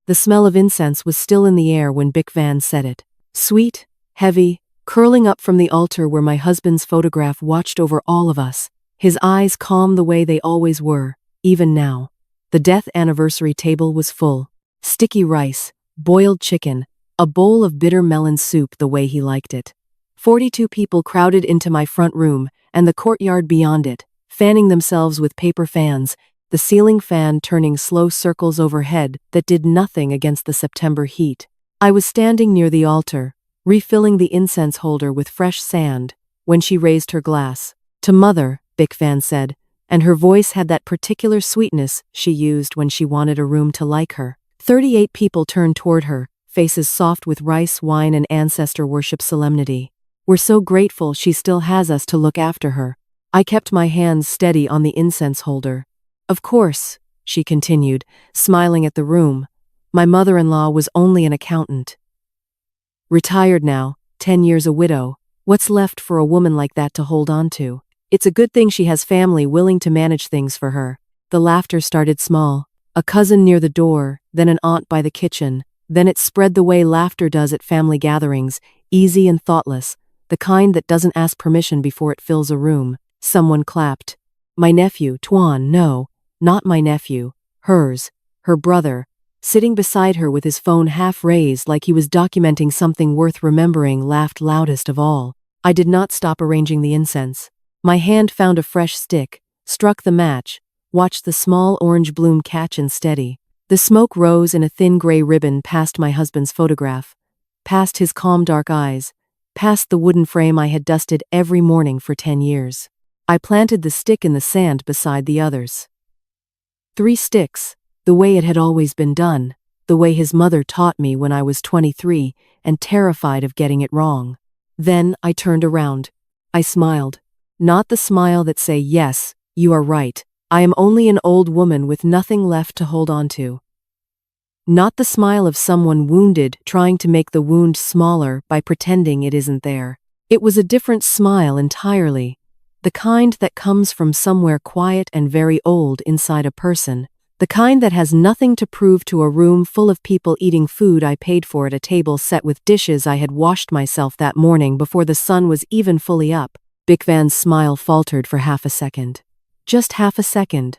The smell of incense was still in the air when Betrayal said it. Sweet, heavy, curling up from the altar where my husband's photograph watched over all of us, his eyes calm the way they always were, even now. The death anniversary table was full. Sticky rice, boiled chicken, a bowl of bitter melon soup the way he liked it. 42 people crowded into my front room and the courtyard beyond it, fanning themselves with paper fans, the ceiling fan turning slow circles overhead that did nothing against the September heat. I was standing near the altar, refilling the incense holder with fresh sand, when she raised her glass. To Mother, Betrayal said, and her voice had that particular sweetness she used when she wanted a room to like her. 38 people turned toward her, faces soft with rice, wine, and ancestor worship solemnity. We're so grateful she still has us to look after her. I kept my hands steady on the incense holder. Of course, she continued, smiling at the room. My mother-in-law was only an accountant. Retired now, 10 years a widow. What's left for a woman like that to hold on to? It's a good thing she has family willing to manage things for her. The laughter started small. A cousin near the door, then an aunt by the kitchen. Then it spread the way laughter does at family gatherings, easy and thoughtless, the kind that doesn't ask permission before it fills a room. Someone clapped. My nephew, Tuan, no, not my nephew, hers, her brother, sitting beside her with his phone half raised like he was documenting something worth remembering, laughed loudest of all. I did not stop arranging the incense. My hand found a fresh stick, struck the match, watched the small orange bloom catch and steady. The smoke rose in a thin gray ribbon past my husband's photograph, past his calm dark eyes, past the wooden frame I had dusted every morning for 10 years. I planted the stick in the sand beside the others. 3 sticks, the way it had always been done, the way his mother taught me when I was 23 and terrified of getting it wrong. Then I turned around. I smiled. Not the smile that say, yes, you are right, I am only an old woman with nothing left to hold on to. Not the smile of someone wounded trying to make the wound smaller by pretending it isn't there. It was a different smile entirely. The kind that comes from somewhere quiet and very old inside a person. The kind that has nothing to prove to a room full of people eating food I paid for at a table set with dishes I had washed myself that morning before the sun was even fully up. Betrayal's smile faltered for half a second. Just half a second.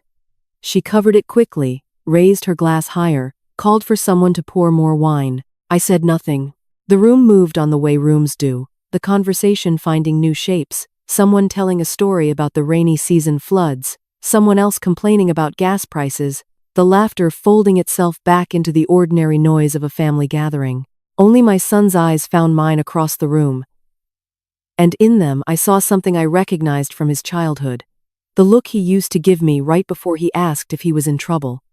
She covered it quickly, raised her glass higher, called for someone to pour more wine. I said nothing. The room moved on the way rooms do, the conversation finding new shapes. Someone telling a story about the rainy season floods, someone else complaining about gas prices, the laughter folding itself back into the ordinary noise of a family gathering. Only my son's eyes found mine across the room, and in them I saw something I recognized from his childhood. The look he used to give me right before he asked if he was in trouble.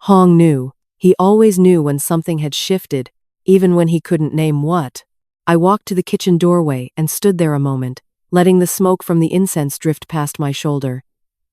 Hong knew. He always knew when something had shifted, even when he couldn't name what. I walked to the kitchen doorway and stood there a moment, letting the smoke from the incense drift past my shoulder,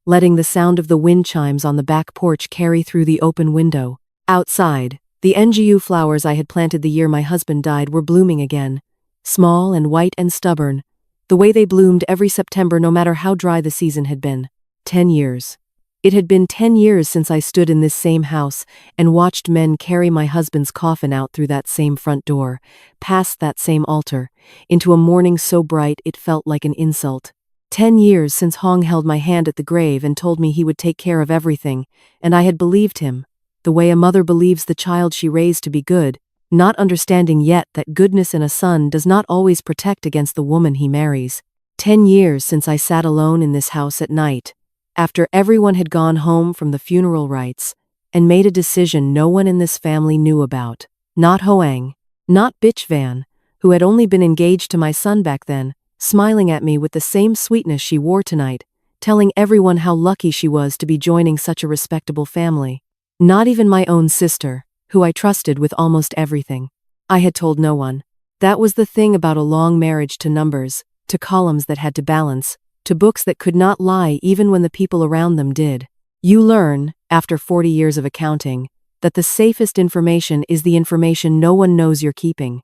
letting the sound of the wind chimes on the back porch carry through the open window. Outside, the NGU flowers I had planted the year my husband died were blooming again, small and white and stubborn, the way they bloomed every September no matter how dry the season had been. 10 years. It had been 10 years since I stood in this same house and watched men carry my husband's coffin out through that same front door, past that same altar, into a morning so bright it felt like an insult. 10 years since Hong held my hand at the grave and told me he would take care of everything, and I had believed him, the way a mother believes the child she raised to be good, not understanding yet that goodness in a son does not always protect against the woman he marries. 10 years since I sat alone in this house at night, after everyone had gone home from the funeral rites, and made a decision no one in this family knew about. Not Hoang, not Bitch Van, who had only been engaged to my son back then, smiling at me with the same sweetness she wore tonight, telling everyone how lucky she was to be joining such a respectable family. Not even my own sister, who I trusted with almost everything. I had told no one. That was the thing about a long marriage, to numbers, to columns that had to balance, to books that could not lie even when the people around them did. You learn, after 40 years of accounting, that the safest information is the information no one knows you're keeping.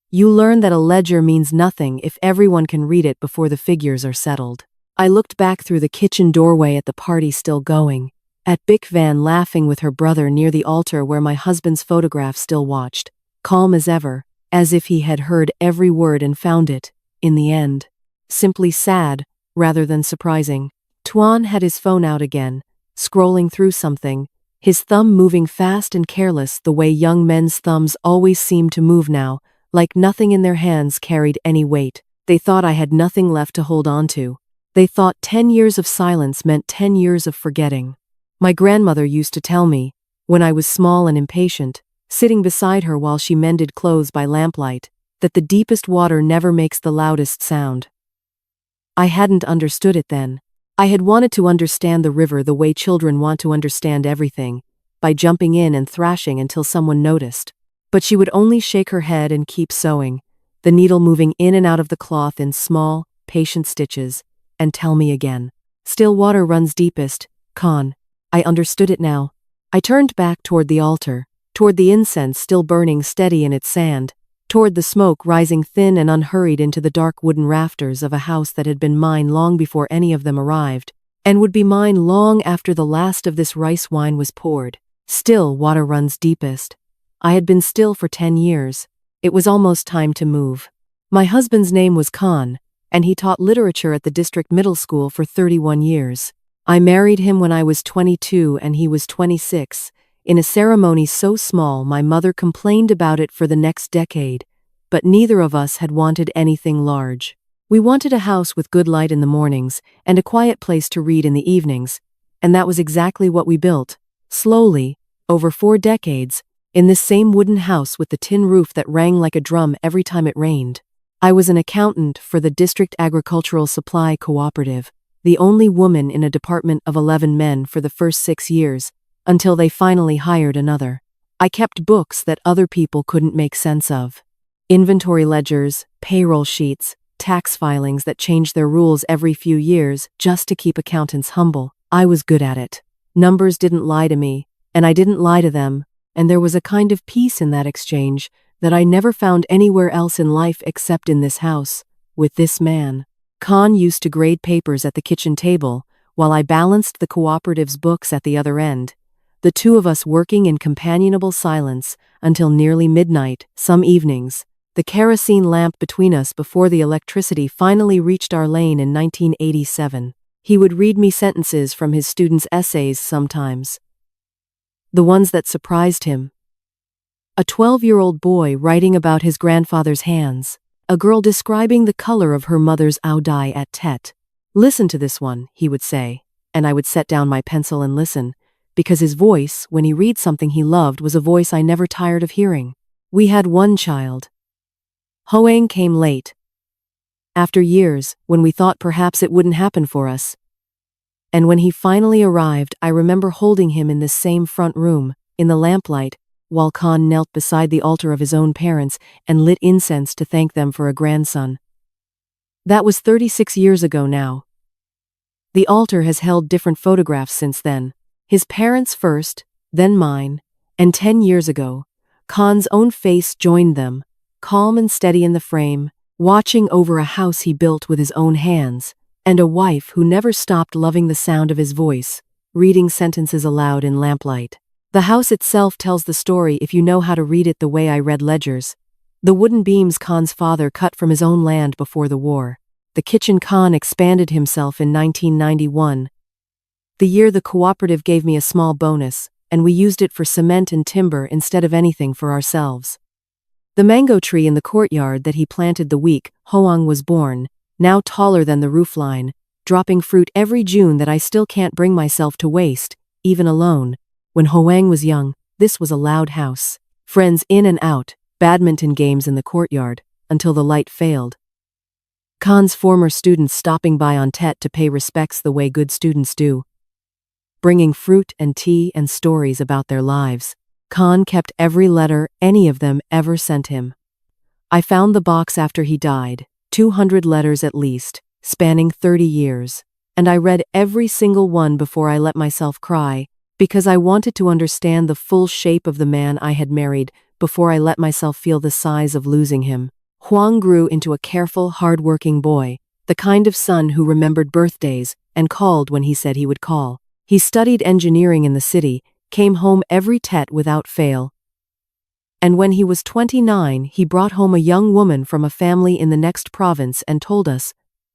You learn that a ledger means nothing if everyone can read it before the figures are settled. I looked back through the kitchen doorway at the party still going, At Bic Van laughing with her brother near the altar where my husband's photograph still watched, calm as ever, as if he had heard every word and found it, in the end, simply sad, rather than surprising. Tuan had his phone out again, scrolling through something, his thumb moving fast and careless the way young men's thumbs always seemed to move now, like nothing in their hands carried any weight. They thought I had nothing left to hold on to. They thought 10 years of silence meant 10 years of forgetting. My grandmother used to tell me, when I was small and impatient, sitting beside her while she mended clothes by lamplight, that the deepest water never makes the loudest sound. I hadn't understood it then. I had wanted to understand the river the way children want to understand everything, by jumping in and thrashing until someone noticed. But she would only shake her head and keep sewing, the needle moving in and out of the cloth in small, patient stitches, and tell me again. Still water runs deepest, Khan. I understood it now. I turned back toward the altar, toward the incense still burning steady in its sand, toward the smoke rising thin and unhurried into the dark wooden rafters of a house that had been mine long before any of them arrived, and would be mine long after the last of this rice wine was poured. Still water runs deepest. I had been still for 10 years. It was almost time to move. My husband's name was Khan, and he taught literature at the district middle school for 31 years. I married him when I was 22 and he was 26, in a ceremony so small my mother complained about it for the next decade, but neither of us had wanted anything large. We wanted a house with good light in the mornings and a quiet place to read in the evenings, and that was exactly what we built, slowly, over 4 decades, in this same wooden house with the tin roof that rang like a drum every time it rained. I was an accountant for the District Agricultural Supply Cooperative, the only woman in a department of 11 men for the first 6 years, until they finally hired another. I kept books that other people couldn't make sense of. Inventory ledgers, payroll sheets, tax filings that changed their rules every few years just to keep accountants humble. I was good at it. Numbers didn't lie to me, and I didn't lie to them, and there was a kind of peace in that exchange that I never found anywhere else in life except in this house, with this man. Khan used to grade papers at the kitchen table, while I balanced the cooperative's books at the other end, the two of us working in companionable silence until nearly midnight, some evenings, the kerosene lamp between us before the electricity finally reached our lane in 1987. He would read me sentences from his students' essays sometimes. The ones that surprised him. A 12-year-old boy writing about his grandfather's hands. A girl describing the color of her mother's audai at Tet. "Listen to this one," he would say, and I would set down my pencil and listen, because his voice, when he read something he loved, was a voice I never tired of hearing. We had one child. Hoang came late. After years, when we thought perhaps it wouldn't happen for us. And when he finally arrived, I remember holding him in this same front room, in the lamplight, while Khan knelt beside the altar of his own parents and lit incense to thank them for a grandson. That was 36 years ago now. The altar has held different photographs since then. His parents first, then mine, and 10 years ago, Khan's own face joined them, calm and steady in the frame, watching over a house he built with his own hands, and a wife who never stopped loving the sound of his voice, reading sentences aloud in lamplight. The house itself tells the story if you know how to read it the way I read ledgers. The wooden beams Khan's father cut from his own land before the war. The kitchen Khan expanded himself in 1991. The year the cooperative gave me a small bonus, and we used it for cement and timber instead of anything for ourselves. The mango tree in the courtyard that he planted the week Hoang was born, now taller than the roofline, dropping fruit every June that I still can't bring myself to waste, even alone. When Hoang was young, this was a loud house. Friends in and out, badminton games in the courtyard, until the light failed. Khan's former students stopping by on Tet to pay respects the way good students do, bringing fruit and tea and stories about their lives. Khan kept every letter any of them ever sent him. I found the box after he died, 200 letters at least, spanning 30 years, and I read every single one before I let myself cry, because I wanted to understand the full shape of the man I had married before I let myself feel the size of losing him. Huang grew into a careful, hard-working boy, the kind of son who remembered birthdays and called when he said he would call. He studied engineering in the city, came home every tet without fail. And when he was 29, he brought home a young woman from a family in the next province and told us,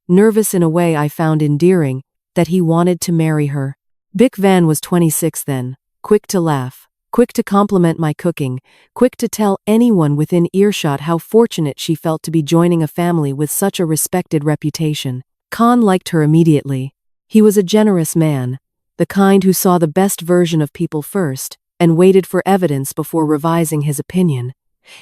nervous in a way I found endearing, that he wanted to marry her. Bic Van was 26 then, quick to laugh, quick to compliment my cooking, quick to tell anyone within earshot how fortunate she felt to be joining a family with such a respected reputation. Con liked her immediately. He was a generous man, the kind who saw the best version of people first, and waited for evidence before revising his opinion.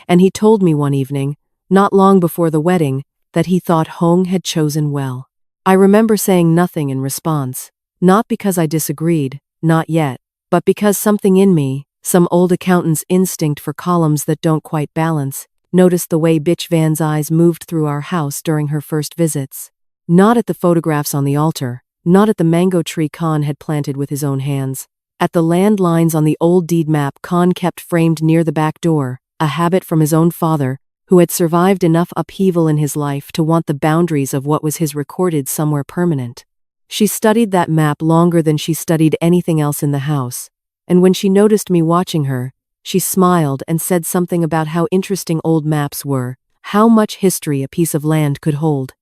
And he told me one evening, not long before the wedding, that he thought Hong had chosen well. I remember saying nothing in response, not because I disagreed, not yet, but because something in me, some old accountant's instinct for columns that don't quite balance, noticed the way Bitch Van's eyes moved through our house during her first visits. Not at the photographs on the altar, not at the mango tree Con had planted with his own hands. At the landlines on the old deed map Con kept framed near the back door, a habit from his own father, who had survived enough upheaval in his life to want the boundaries of what was his recorded somewhere permanent. She studied that map longer than she studied anything else in the house, and when she noticed me watching her, she smiled and said something about how interesting old maps were, how much history a piece of land could hold.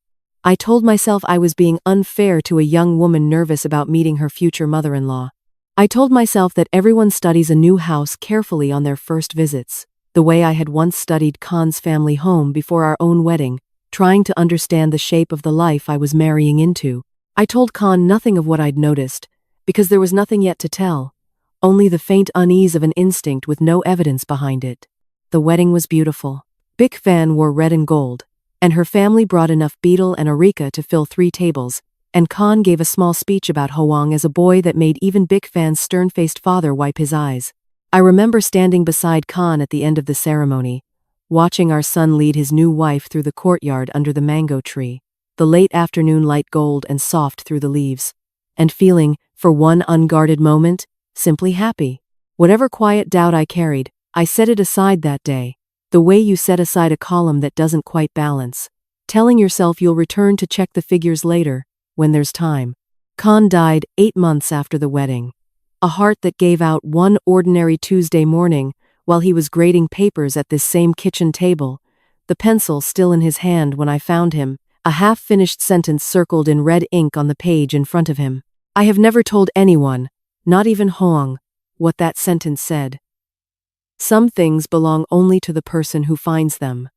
I told myself I was being unfair to a young woman nervous about meeting her future mother-in-law. I told myself that everyone studies a new house carefully on their first visits, the way I had once studied Con's family home before our own wedding, trying to understand the shape of the life I was marrying into. I told Con nothing of what I'd noticed, because there was nothing yet to tell, only the faint unease of an instinct with no evidence behind it. The wedding was beautiful. Bic Van wore red and gold, and her family brought enough betel and areca to fill 3 tables, and Con gave a small speech about Hoang as a boy that made even Bic Van's stern-faced father wipe his eyes. I remember standing beside Con at the end of the ceremony, watching our son lead his new wife through the courtyard under the mango tree, the late afternoon light gold and soft through the leaves, and feeling, for one unguarded moment, simply happy. Whatever quiet doubt I carried, I set it aside that day, the way you set aside a column that doesn't quite balance, telling yourself you'll return to check the figures later, when there's time. Con died 8 months after the wedding. A heart that gave out one ordinary Tuesday morning while he was grading papers at this same kitchen table, the pencil still in his hand when I found him, a half-finished sentence circled in red ink on the page in front of him. I have never told anyone, not even Hoang, what that sentence said. Some things belong only to the person who finds them.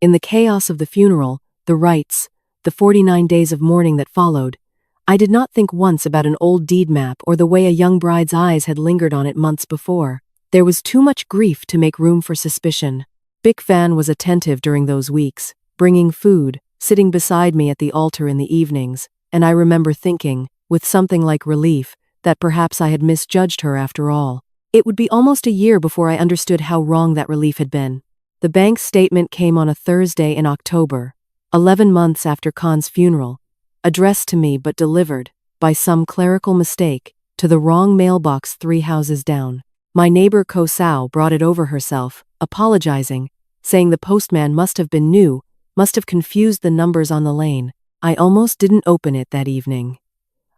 In the chaos of the funeral, the rites, the 49 days of mourning that followed, I did not think once about an old deed map or the way a young bride's eyes had lingered on it months before. There was too much grief to make room for suspicion. Bic Van was attentive during those weeks, bringing food, sitting beside me at the altar in the evenings, and I remember thinking, with something like relief, that perhaps I had misjudged her after all. It would be almost a year before I understood how wrong that relief had been. The bank statement came on a Thursday in October, 11 months after Con's funeral, addressed to me but delivered, by some clerical mistake, to the wrong mailbox 3 houses down. My neighbor Ko Sao brought it over herself, apologizing, saying the postman must have been new, must have confused the numbers on the lane. I almost didn't open it that evening.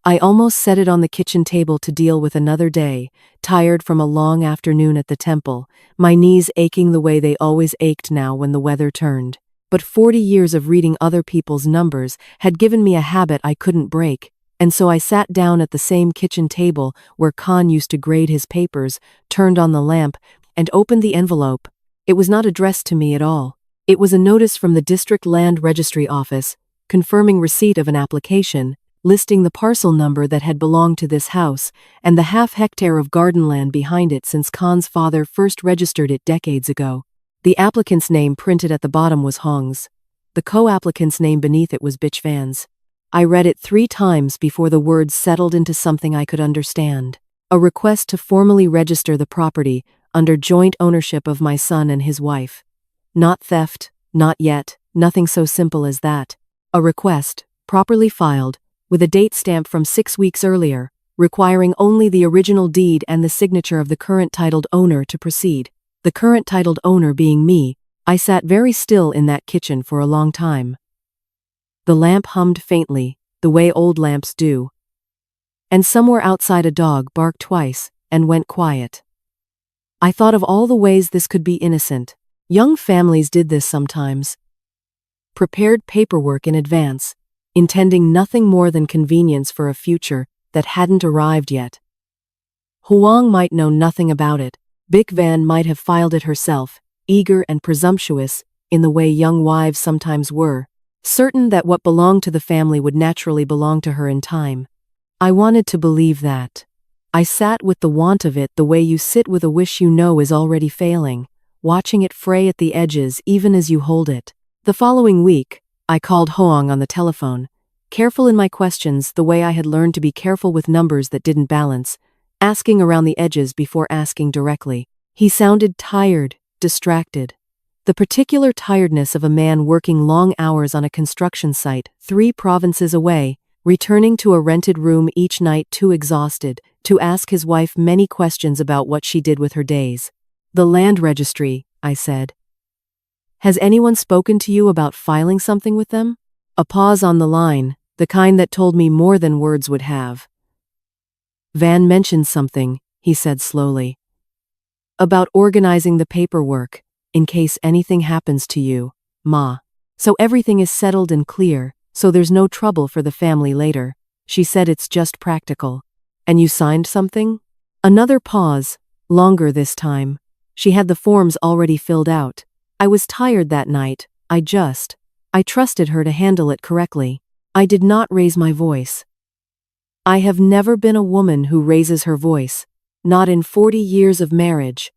I almost set it on the kitchen table to deal with another day, tired from a long afternoon at the temple, my knees aching the way they always ached now when the weather turned. But 40 years of reading other people's numbers had given me a habit I couldn't break, and so I sat down at the same kitchen table where Con used to grade his papers, turned on the lamp, and opened the envelope. It was not addressed to me at all. It was a notice from the District Land Registry Office, confirming receipt of an application, listing the parcel number that had belonged to this house, and the half-hectare of garden land behind it since Con's father first registered it decades ago. The applicant's name printed at the bottom was Hong's. The co-applicant's name beneath it was Bitch Van's. I read it 3 times before the words settled into something I could understand. A request to formally register the property under joint ownership of my son and his wife. Not theft, not yet, nothing so simple as that. A request, properly filed, with a date stamp from 6 weeks earlier, requiring only the original deed and the signature of the current titled owner to proceed. The current titled owner being me, I sat very still in that kitchen for a long time. The lamp hummed faintly, the way old lamps do. and somewhere outside a dog barked twice and went quiet. I thought of all the ways this could be innocent. Young families did this sometimes. Prepared paperwork in advance, intending nothing more than convenience for a future that hadn't arrived yet. Huang might know nothing about it. Bic Van might have filed it herself, eager and presumptuous in the way young wives sometimes were, certain that what belonged to the family would naturally belong to her in time. I wanted to believe that. I sat with the want of it the way you sit with a wish you know is already failing, watching it fray at the edges even as you hold it. The following week, I called Hoang on the telephone, careful in my questions the way I had learned to be careful with numbers that didn't balance, asking around the edges before asking directly. He sounded tired, distracted. The particular tiredness of a man working long hours on a construction site 3 provinces away, returning to a rented room each night too exhausted to ask his wife many questions about what she did with her days. The land registry, I said. Has anyone spoken to you about filing something with them? A pause on the line, the kind that told me more than words would have. Van mentioned something, he said slowly. About organizing the paperwork, in case anything happens to you, Ma. So everything is settled and clear, so there's no trouble for the family later. She said it's just practical. And you signed something? Another pause, longer this time. She had the forms already filled out. I was tired that night. I trusted her to handle it correctly. I did not raise my voice. I have never been a woman who raises her voice. Not in 40 years of marriage.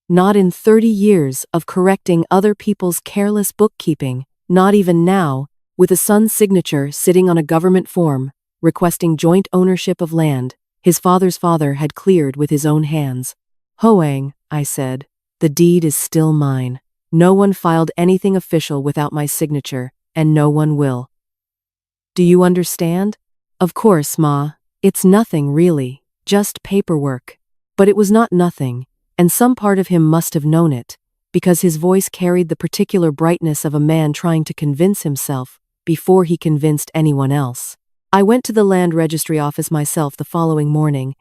Not in 30 years of correcting other people's careless bookkeeping. Not even now, with a son's signature sitting on a government form, requesting joint ownership of land his father's father had cleared with his own hands. Hoang, I said, the deed is still mine. No one filed anything official without my signature, and no one will. Do you understand? Of course, Ma. It's nothing really, just paperwork. But it was not nothing, and some part of him must have known it, because his voice carried the particular brightness of a man trying to convince himself before he convinced anyone else. I went to the land registry office myself the following morning,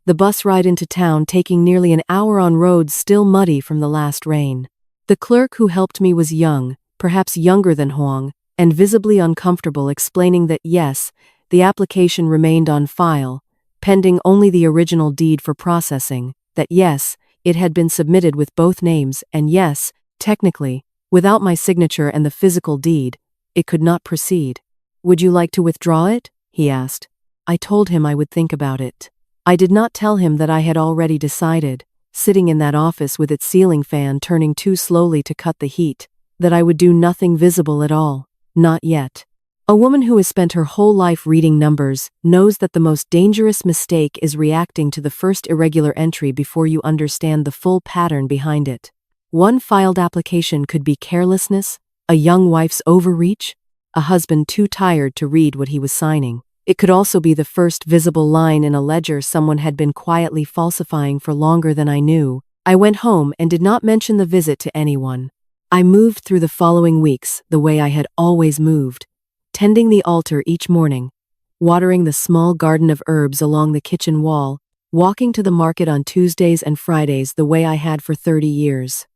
the bus ride into town taking nearly an hour on roads still muddy from the last rain. The clerk who helped me was young, perhaps younger than Huang, and visibly uncomfortable, explaining that yes, the application remained on file, pending only the original deed for processing, that yes, it had been submitted with both names, and yes, technically, without my signature and the physical deed, it could not proceed. Would you like to withdraw it? He asked. I told him I would think about it. I did not tell him that I had already decided, sitting in that office with its ceiling fan turning too slowly to cut the heat, that I would do nothing visible at all, not yet. A woman who has spent her whole life reading numbers knows that the most dangerous mistake is reacting to the first irregular entry before you understand the full pattern behind it. One filed application could be carelessness, a young wife's overreach, a husband too tired to read what he was signing. It could also be the first visible line in a ledger someone had been quietly falsifying for longer than I knew. I went home and did not mention the visit to anyone. I moved through the following weeks the way I had always moved, tending the altar each morning, watering the small garden of herbs along the kitchen wall, walking to the market on Tuesdays and Fridays the way I had for 30 years.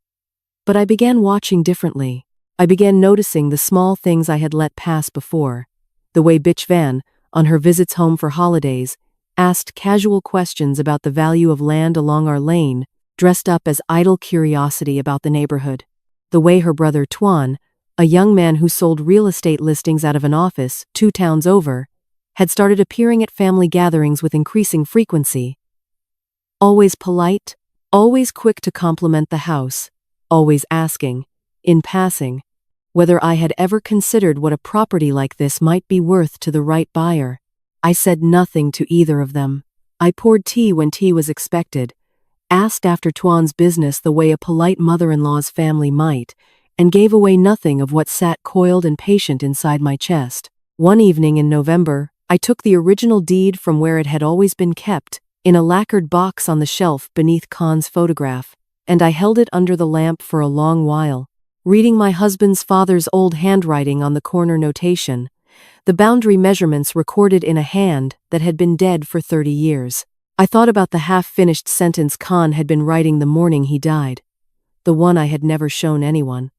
But I began watching differently. I began noticing the small things I had let pass before. The way Bitch Van, on her visits home for holidays, asked casual questions about the value of land along our lane, dressed up as idle curiosity about the neighborhood. The way her brother Tuan, a young man who sold real estate listings out of an office 2 towns over, had started appearing at family gatherings with increasing frequency. Always polite, always quick to compliment the house, always asking, in passing, whether I had ever considered what a property like this might be worth to the right buyer. I said nothing to either of them. I poured tea when tea was expected, asked after Tuan's business the way a polite mother-in-law's family might, and gave away nothing of what sat coiled and patient inside my chest. One evening in November, I took the original deed from where it had always been kept, in a lacquered box on the shelf beneath Khan's photograph, and I held it under the lamp for a long while, reading my husband's father's old handwriting on the corner notation, The boundary measurements recorded in a hand that had been dead for 30 years. I thought about the half-finished sentence Khan had been writing the morning he died, the one I had never shown anyone.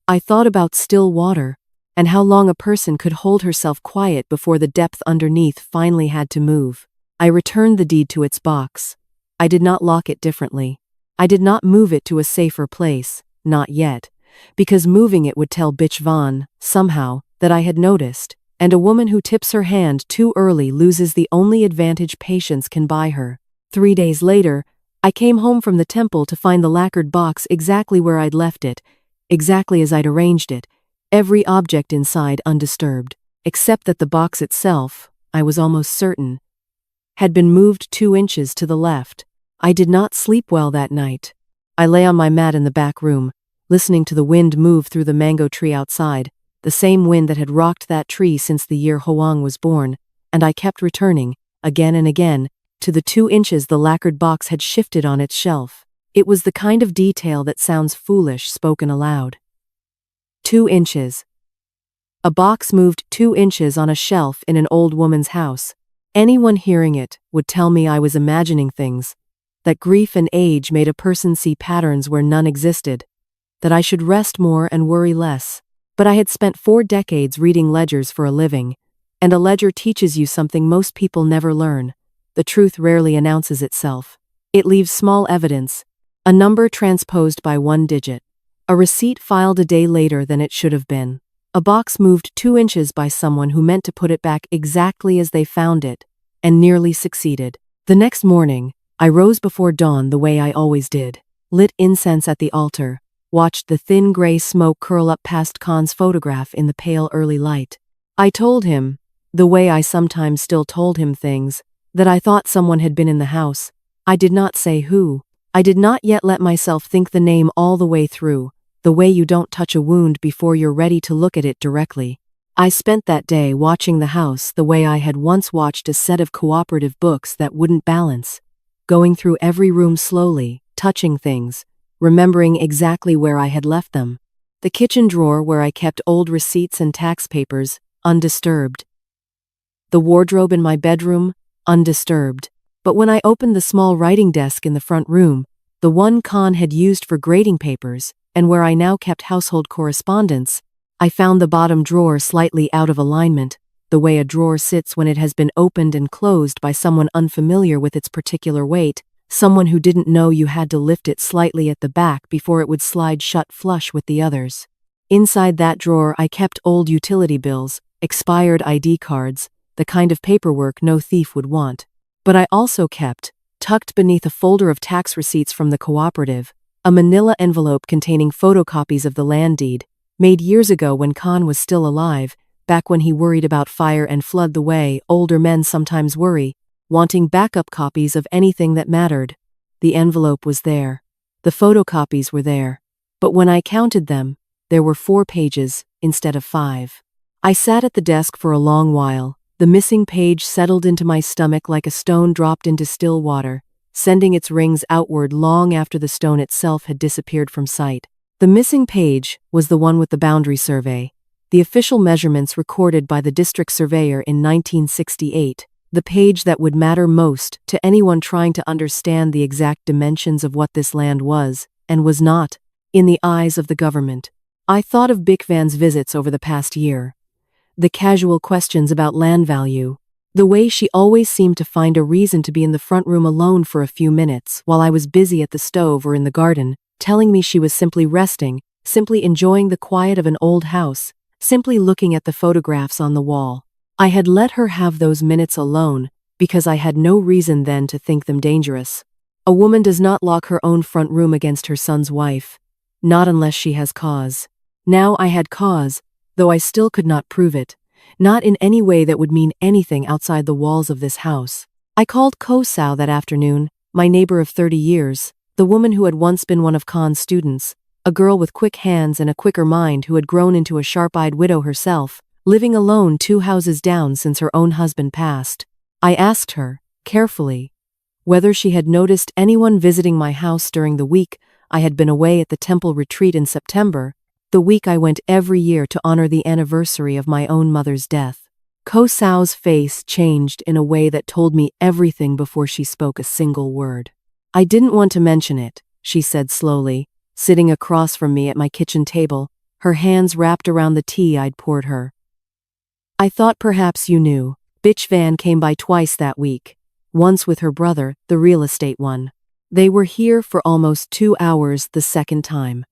I thought about still water, and how long a person could hold herself quiet before the depth underneath finally had to move. I returned the deed to its box. I did not lock it differently. I did not move it to a safer place, not yet, because moving it would tell Bitch Van, somehow, that I had noticed, and a woman who tips her hand too early loses the only advantage patience can buy her. 3 days later, I came home from the temple to find the lacquered box exactly where I'd left it, exactly as I'd arranged it, every object inside undisturbed, except that the box itself, I was almost certain, had been moved 2 inches to the left. I did not sleep well that night. I lay on my mat in the back room, listening to the wind move through the mango tree outside, the same wind that had rocked that tree since the year Hoang was born, and I kept returning, again and again, to the 2 inches the lacquered box had shifted on its shelf. It was the kind of detail that sounds foolish spoken aloud. 2 inches. A box moved 2 inches on a shelf in an old woman's house. Anyone hearing it would tell me I was imagining things, that grief and age made a person see patterns where none existed, that I should rest more and worry less. But I had spent 4 decades reading ledgers for a living, and a ledger teaches you something most people never learn. The truth rarely announces itself. It leaves small evidence, a number transposed by 1 digit, a receipt filed a day later than it should have been, a box moved 2 inches by someone who meant to put it back exactly as they found it, and nearly succeeded. The next morning, I rose before dawn the way I always did, lit incense at the altar, watched the thin gray smoke curl up past Khan's photograph in the pale early light. I told him, the way I sometimes still told him things, that I thought someone had been in the house. I did not say who. I did not yet let myself think the name all the way through, the way you don't touch a wound before you're ready to look at it directly. I spent that day watching the house the way I had once watched a set of cooperative books that wouldn't balance, going through every room slowly, touching things, remembering exactly where I had left them. The kitchen drawer where I kept old receipts and tax papers, undisturbed. The wardrobe in my bedroom, undisturbed. But when I opened the small writing desk in the front room, the one Khan had used for grading papers, and where I now kept household correspondence, I found the bottom drawer slightly out of alignment, the way a drawer sits when it has been opened and closed by someone unfamiliar with its particular weight, someone who didn't know you had to lift it slightly at the back before it would slide shut flush with the others. Inside that drawer I kept old utility bills, expired ID cards, the kind of paperwork no thief would want. But I also kept, tucked beneath a folder of tax receipts from the cooperative, a manila envelope containing photocopies of the land deed, made years ago when Khan was still alive, back when he worried about fire and flood the way older men sometimes worry, wanting backup copies of anything that mattered. The envelope was there. The photocopies were there. But when I counted them, there were 4 pages instead of 5. I sat at the desk for a long while. The missing page settled into my stomach like a stone dropped into still water, sending its rings outward long after the stone itself had disappeared from sight. The missing page was the one with the boundary survey, the official measurements recorded by the district surveyor in 1968, the page that would matter most to anyone trying to understand the exact dimensions of what this land was, and was not, in the eyes of the government. I thought of Bic Van's visits over the past year. The casual questions about land value, the way she always seemed to find a reason to be in the front room alone for a few minutes while I was busy at the stove or in the garden, telling me she was simply resting, simply enjoying the quiet of an old house, simply looking at the photographs on the wall. I had let her have those minutes alone because I had no reason then to think them dangerous. A woman does not lock her own front room against her son's wife, not unless she has cause. Now I had cause, though I still could not prove it, not in any way that would mean anything outside the walls of this house. I called Ko Sao that afternoon, my neighbor of 30 years, the woman who had once been one of Khan's students, a girl with quick hands and a quicker mind who had grown into a sharp-eyed widow herself, living alone 2 houses down since her own husband passed. I asked her, carefully, whether she had noticed anyone visiting my house during the week I had been away at the temple retreat in September, the week I went every year to honor the anniversary of my own mother's death. Ko Sao's face changed in a way that told me everything before she spoke a single word. I didn't want to mention it, she said slowly, sitting across from me at my kitchen table, her hands wrapped around the tea I'd poured her. I thought perhaps you knew. Bitch Van came by twice that week, once with her brother, the real estate one. They were here for almost 2 hours the second time.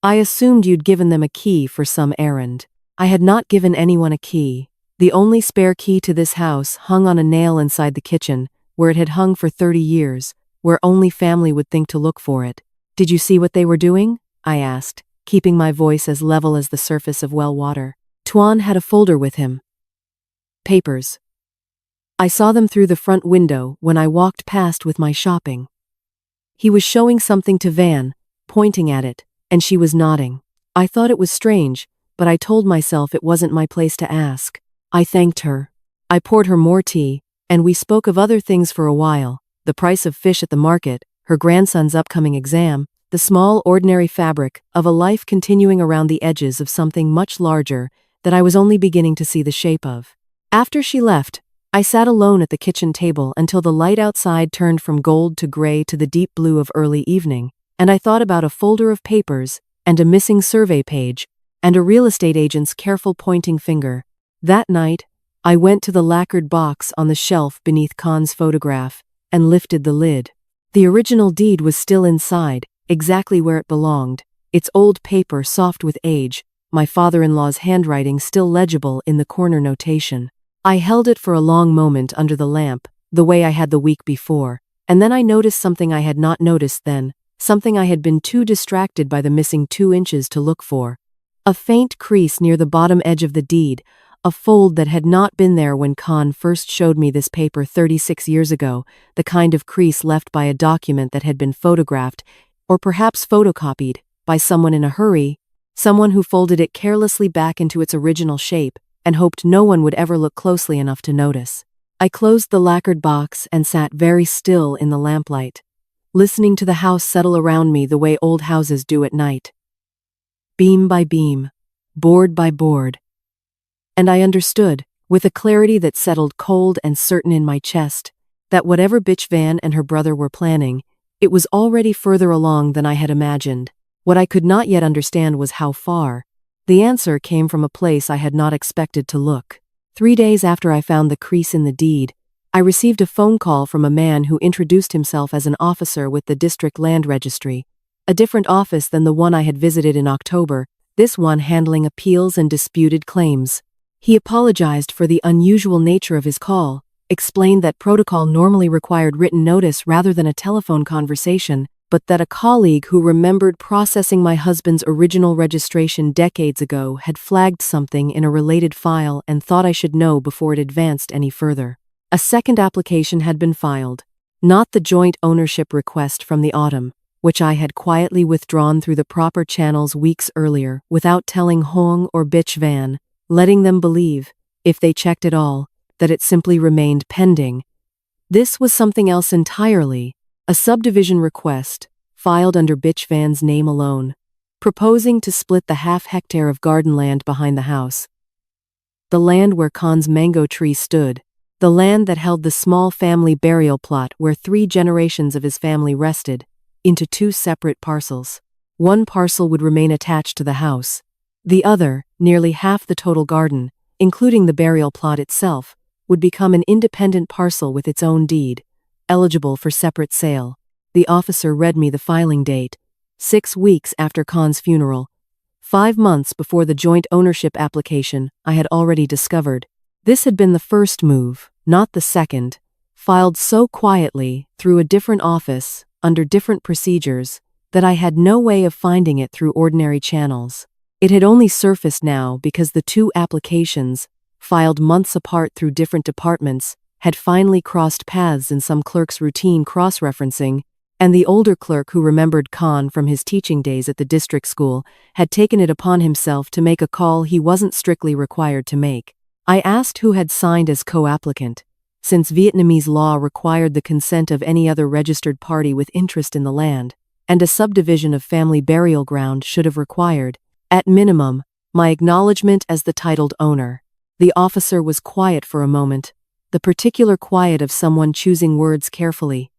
I assumed you'd given them a key for some errand. I had not given anyone a key. The only spare key to this house hung on a nail inside the kitchen, where it had hung for 30 years, where only family would think to look for it. Did you see what they were doing? I asked, keeping my voice as level as the surface of well water. Tuan had a folder with him. Papers. I saw them through the front window when I walked past with my shopping. He was showing something to Van, pointing at it, and she was nodding. I thought it was strange, but I told myself it wasn't my place to ask. I thanked her. I poured her more tea, and we spoke of other things for a while, the price of fish at the market, her grandson's upcoming exam, the small ordinary fabric of a life continuing around the edges of something much larger that I was only beginning to see the shape of. After she left, I sat alone at the kitchen table until the light outside turned from gold to gray to the deep blue of early evening, and I thought about a folder of papers, and a missing survey page, and a real estate agent's careful pointing finger. That night, I went to the lacquered box on the shelf beneath Khan's photograph, and lifted the lid. The original deed was still inside, exactly where it belonged, its old paper soft with age, my father-in-law's handwriting still legible in the corner notation. I held it for a long moment under the lamp, the way I had the week before, and then I noticed something I had not noticed then, something I had been too distracted by the missing 2 inches to look for. A faint crease near the bottom edge of the deed, a fold that had not been there when Khan first showed me this paper 36 years ago, the kind of crease left by a document that had been photographed, or perhaps photocopied, by someone in a hurry, someone who folded it carelessly back into its original shape, and hoped no one would ever look closely enough to notice. I closed the lacquered box and sat very still in the lamplight, listening to the house settle around me the way old houses do at night. Beam by beam, board by board. And I understood, with a clarity that settled cold and certain in my chest, that whatever Bitch Van and her brother were planning, it was already further along than I had imagined. What I could not yet understand was how far. The answer came from a place I had not expected to look. 3 days after I found the crease in the deed, I received a phone call from a man who introduced himself as an officer with the District Land Registry, a different office than the one I had visited in October, this one handling appeals and disputed claims. He apologized for the unusual nature of his call, explained that protocol normally required written notice rather than a telephone conversation, but that a colleague who remembered processing my husband's original registration decades ago had flagged something in a related file and thought I should know before it advanced any further. A second application had been filed, not the joint ownership request from the autumn, which I had quietly withdrawn through the proper channels weeks earlier without telling Hong or Bitch Van, letting them believe, if they checked at all, that it simply remained pending. This was something else entirely. A subdivision request, filed under Bitch Van's name alone, proposing to split the half-hectare of garden land behind the house. The land where Khan's mango tree stood, the land that held the small family burial plot where 3 generations of his family rested, into 2 separate parcels. One parcel would remain attached to the house. The other, nearly half the total garden, including the burial plot itself, would become an independent parcel with its own deed, eligible for separate sale. The officer read me the filing date, 6 weeks after Khan's funeral, 5 months before the joint ownership application I had already discovered. This had been the first move, not the second, filed so quietly, through a different office, under different procedures, that I had no way of finding it through ordinary channels. It had only surfaced now because the 2 applications, filed months apart through different departments, had finally crossed paths in some clerk's routine cross-referencing, and the older clerk who remembered Khan from his teaching days at the district school had taken it upon himself to make a call he wasn't strictly required to make. I asked who had signed as co-applicant, since Vietnamese law required the consent of any other registered party with interest in the land, and a subdivision of family burial ground should have required. At minimum, my acknowledgement as the titled owner. The officer was quiet for a moment, the particular quiet of someone choosing words carefully.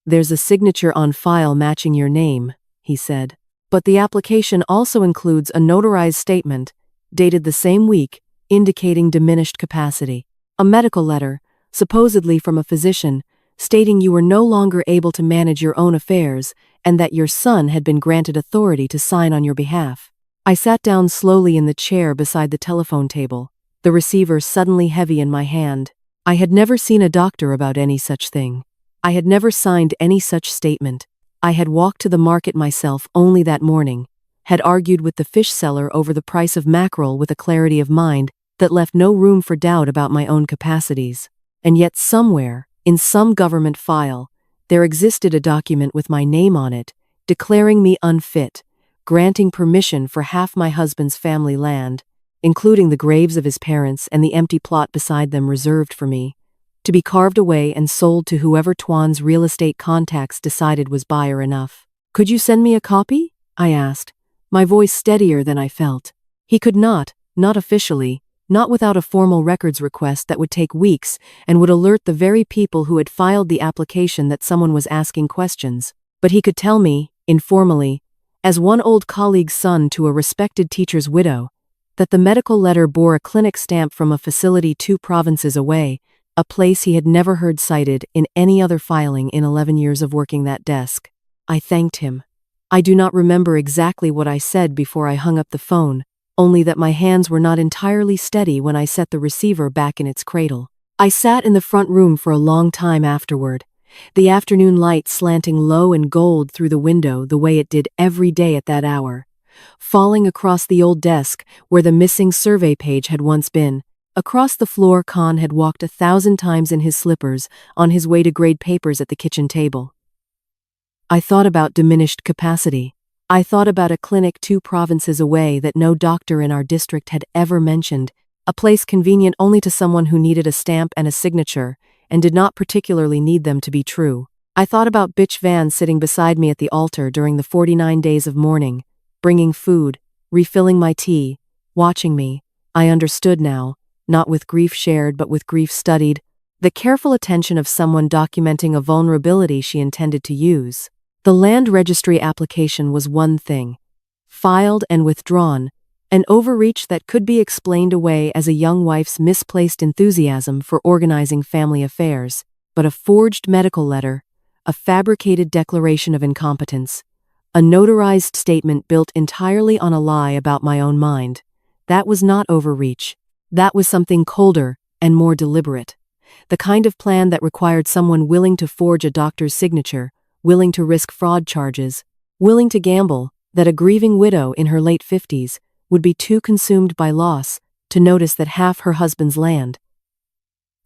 "There's a signature on file matching your name," he said. "But the application also includes a notarized statement, dated the same week, indicating diminished capacity. A medical letter, supposedly from a physician, stating you were no longer able to manage your own affairs and that your son had been granted authority to sign on your behalf." I sat down slowly in the chair beside the telephone table, the receiver suddenly heavy in my hand. I had never seen a doctor about any such thing. I had never signed any such statement. I had walked to the market myself only that morning, had argued with the fish seller over the price of mackerel with a clarity of mind that left no room for doubt about my own capacities. And yet somewhere, in some government file, there existed a document with my name on it, declaring me unfit, granting permission for half my husband's family land, including the graves of his parents and the empty plot beside them reserved for me, to be carved away and sold to whoever Tuan's real estate contacts decided was buyer enough. "Could you send me a copy?" I asked, my voice steadier than I felt. He could not officially, not without a formal records request that would take weeks and would alert the very people who had filed the application that someone was asking questions. But he could tell me, informally, as one old colleague's son to a respected teacher's widow, that the medical letter bore a clinic stamp from a facility 2 provinces away, a place he had never heard cited in any other filing in 11 years of working that desk. I thanked him. I do not remember exactly what I said before I hung up the phone, only that my hands were not entirely steady when I set the receiver back in its cradle. I sat in the front room for a long time afterward, the afternoon light slanting low and gold through the window the way it did every day at that hour, falling across the old desk where the missing survey page had once been. Across the floor Khan had walked 1,000 times in his slippers on his way to grade papers at the kitchen table. I thought about diminished capacity. I thought about a clinic 2 provinces away that no doctor in our district had ever mentioned, a place convenient only to someone who needed a stamp and a signature, and did not particularly need them to be true. I thought about Bitch Van sitting beside me at the altar during the 49 days of mourning, bringing food, refilling my tea, watching me. I understood now, not with grief shared but with grief studied, the careful attention of someone documenting a vulnerability she intended to use. The land registry application was one thing, filed and withdrawn, an overreach that could be explained away as a young wife's misplaced enthusiasm for organizing family affairs, but a forged medical letter, a fabricated declaration of incompetence, a notarized statement built entirely on a lie about my own mind, that was not overreach. That was something colder and more deliberate. The kind of plan that required someone willing to forge a doctor's signature, willing to risk fraud charges, willing to gamble that a grieving widow in her late 50s would be too consumed by loss to notice that half her husband's land,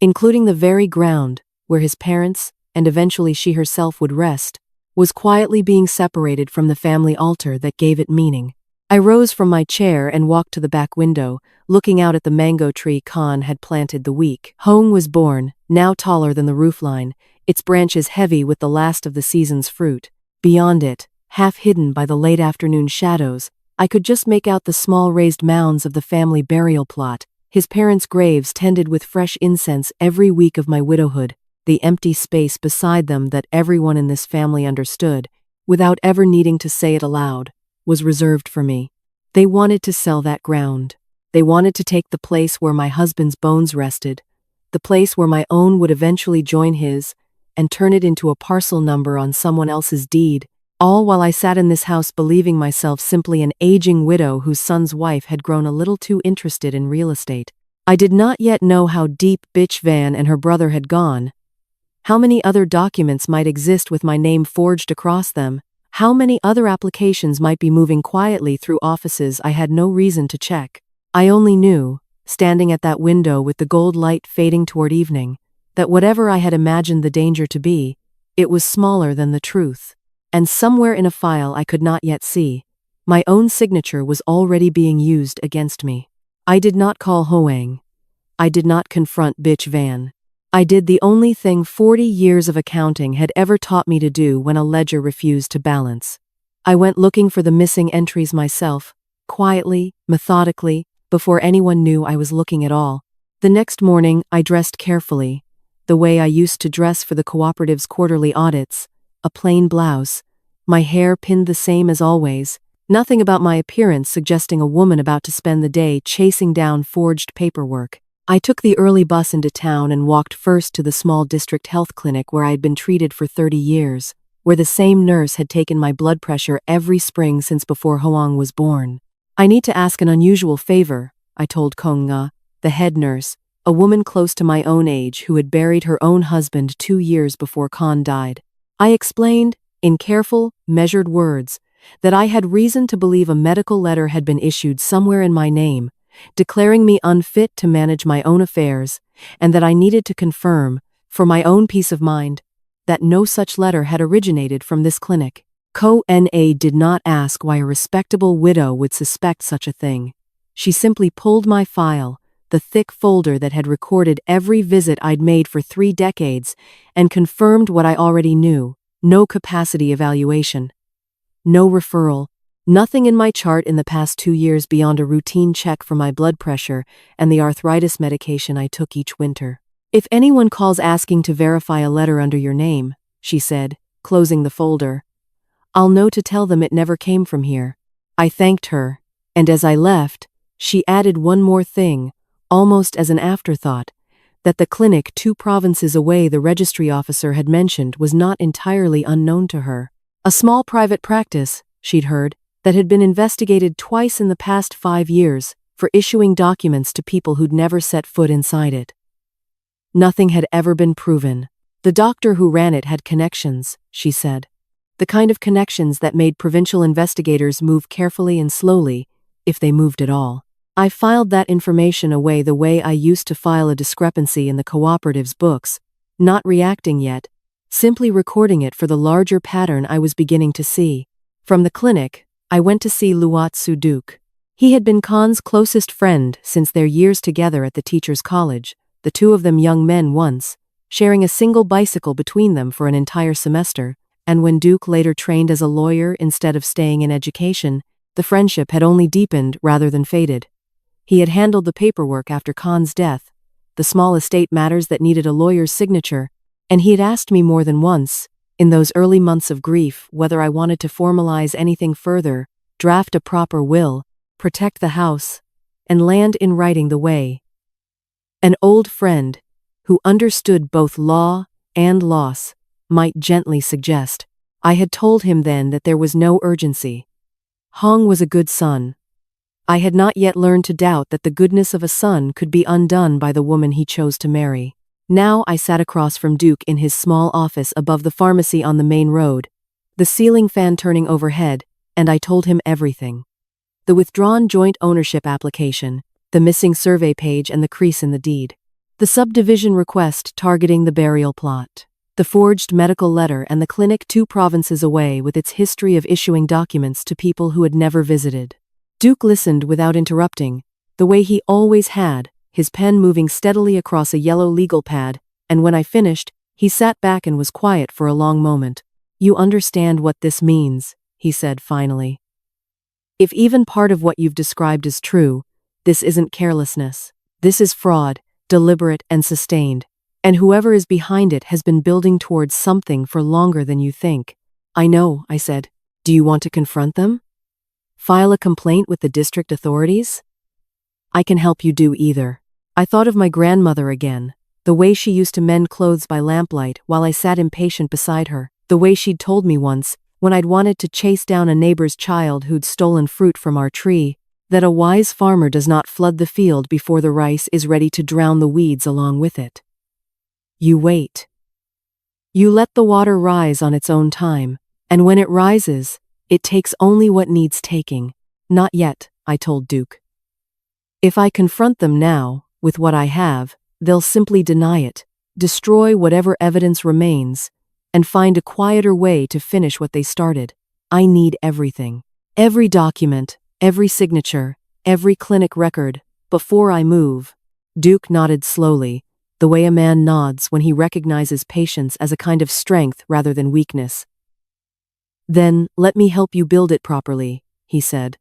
including the very ground where his parents and eventually she herself would rest, was quietly being separated from the family altar that gave it meaning. I rose from my chair and walked to the back window, looking out at the mango tree Khan had planted the week. Hong was born, now taller than the roofline, its branches heavy with the last of the season's fruit. Beyond it, half hidden by the late afternoon shadows, I could just make out the small raised mounds of the family burial plot, his parents' graves tended with fresh incense every week of my widowhood, the empty space beside them that everyone in this family understood, without ever needing to say it aloud, was reserved for me. They wanted to sell that ground. They wanted to take the place where my husband's bones rested, the place where my own would eventually join his, and turn it into a parcel number on someone else's deed, all while I sat in this house believing myself simply an aging widow whose son's wife had grown a little too interested in real estate. I did not yet know how deep Bitch Van and her brother had gone, how many other documents might exist with my name forged across them, how many other applications might be moving quietly through offices I had no reason to check. I only knew, standing at that window with the gold light fading toward evening, that whatever I had imagined the danger to be, it was smaller than the truth. And somewhere in a file I could not yet see, my own signature was already being used against me. I did not call Hoang. I did not confront Bitch Van. I did the only thing 40 years of accounting had ever taught me to do when a ledger refused to balance. I went looking for the missing entries myself, quietly, methodically, before anyone knew I was looking at all. The next morning, I dressed carefully, the way I used to dress for the cooperative's quarterly audits, a plain blouse, my hair pinned the same as always, nothing about my appearance suggesting a woman about to spend the day chasing down forged paperwork. I took the early bus into town and walked first to the small district health clinic where I had been treated for 30 years, where the same nurse had taken my blood pressure every spring since before Hoang was born. I need to ask an unusual favor, I told Kong Nga, the head nurse, a woman close to my own age who had buried her own husband 2 years before Khan died. I explained, in careful, measured words, that I had reason to believe a medical letter had been issued somewhere in my name, declaring me unfit to manage my own affairs, and that I needed to confirm, for my own peace of mind, that no such letter had originated from this clinic. Ko-Na did not ask why a respectable widow would suspect such a thing. She simply pulled my file, the thick folder that had recorded every visit I'd made for 3 decades, and confirmed what I already knew: no capacity evaluation, no referral, nothing in my chart in the past 2 years beyond a routine check for my blood pressure and the arthritis medication I took each winter. If anyone calls asking to verify a letter under your name, she said, closing the folder, I'll know to tell them it never came from here. I thanked her, and as I left, she added one more thing, almost as an afterthought, that the clinic 2 provinces away the registry officer had mentioned was not entirely unknown to her. A small private practice, she'd heard, that had been investigated twice in the past 5 years for issuing documents to people who'd never set foot inside it. Nothing had ever been proven. The doctor who ran it had connections, she said. The kind of connections that made provincial investigators move carefully and slowly, if they moved at all. I filed that information away the way I used to file a discrepancy in the cooperative's books, not reacting yet, simply recording it for the larger pattern I was beginning to see. From the clinic, I went to see Luat Suduk. He had been Khan's closest friend since their years together at the teachers' college, the 2 of them young men once, sharing a single bicycle between them for an entire semester, and when Duke later trained as a lawyer instead of staying in education, the friendship had only deepened rather than faded. He had handled the paperwork after Khan's death, the small estate matters that needed a lawyer's signature, and he had asked me more than once, in those early months of grief, whether I wanted to formalize anything further, draft a proper will, protect the house, and land in writing the way. An old friend, who understood both law and loss, might gently suggest. I had told him then that there was no urgency. Hong was a good son. I had not yet learned to doubt that the goodness of a son could be undone by the woman he chose to marry. Now I sat across from Duke in his small office above the pharmacy on the main road, the ceiling fan turning overhead, and I told him everything. The withdrawn joint ownership application, the missing survey page and the crease in the deed, the subdivision request targeting the burial plot, the forged medical letter and the clinic 2 provinces away with its history of issuing documents to people who had never visited. Duke listened without interrupting, the way he always had, his pen moving steadily across a yellow legal pad, and when I finished, he sat back and was quiet for a long moment. You understand what this means, he said finally. If even part of what you've described is true, this isn't carelessness. This is fraud, deliberate and sustained. And whoever is behind it has been building towards something for longer than you think. I know, I said. Do you want to confront them? File a complaint with the district authorities? I can help you do either. I thought of my grandmother again, the way she used to mend clothes by lamplight while I sat impatient beside her, the way she'd told me once, when I'd wanted to chase down a neighbor's child who'd stolen fruit from our tree, that a wise farmer does not flood the field before the rice is ready to drown the weeds along with it. You wait. You let the water rise on its own time, and when it rises, it takes only what needs taking. Not yet, I told Duke. If I confront them now, with what I have, they'll simply deny it, destroy whatever evidence remains, and find a quieter way to finish what they started. I need everything. Every document, every signature, every clinic record, before I move. Duke nodded slowly, the way a man nods when he recognizes patience as a kind of strength rather than weakness. Then, let me help you build it properly, he said.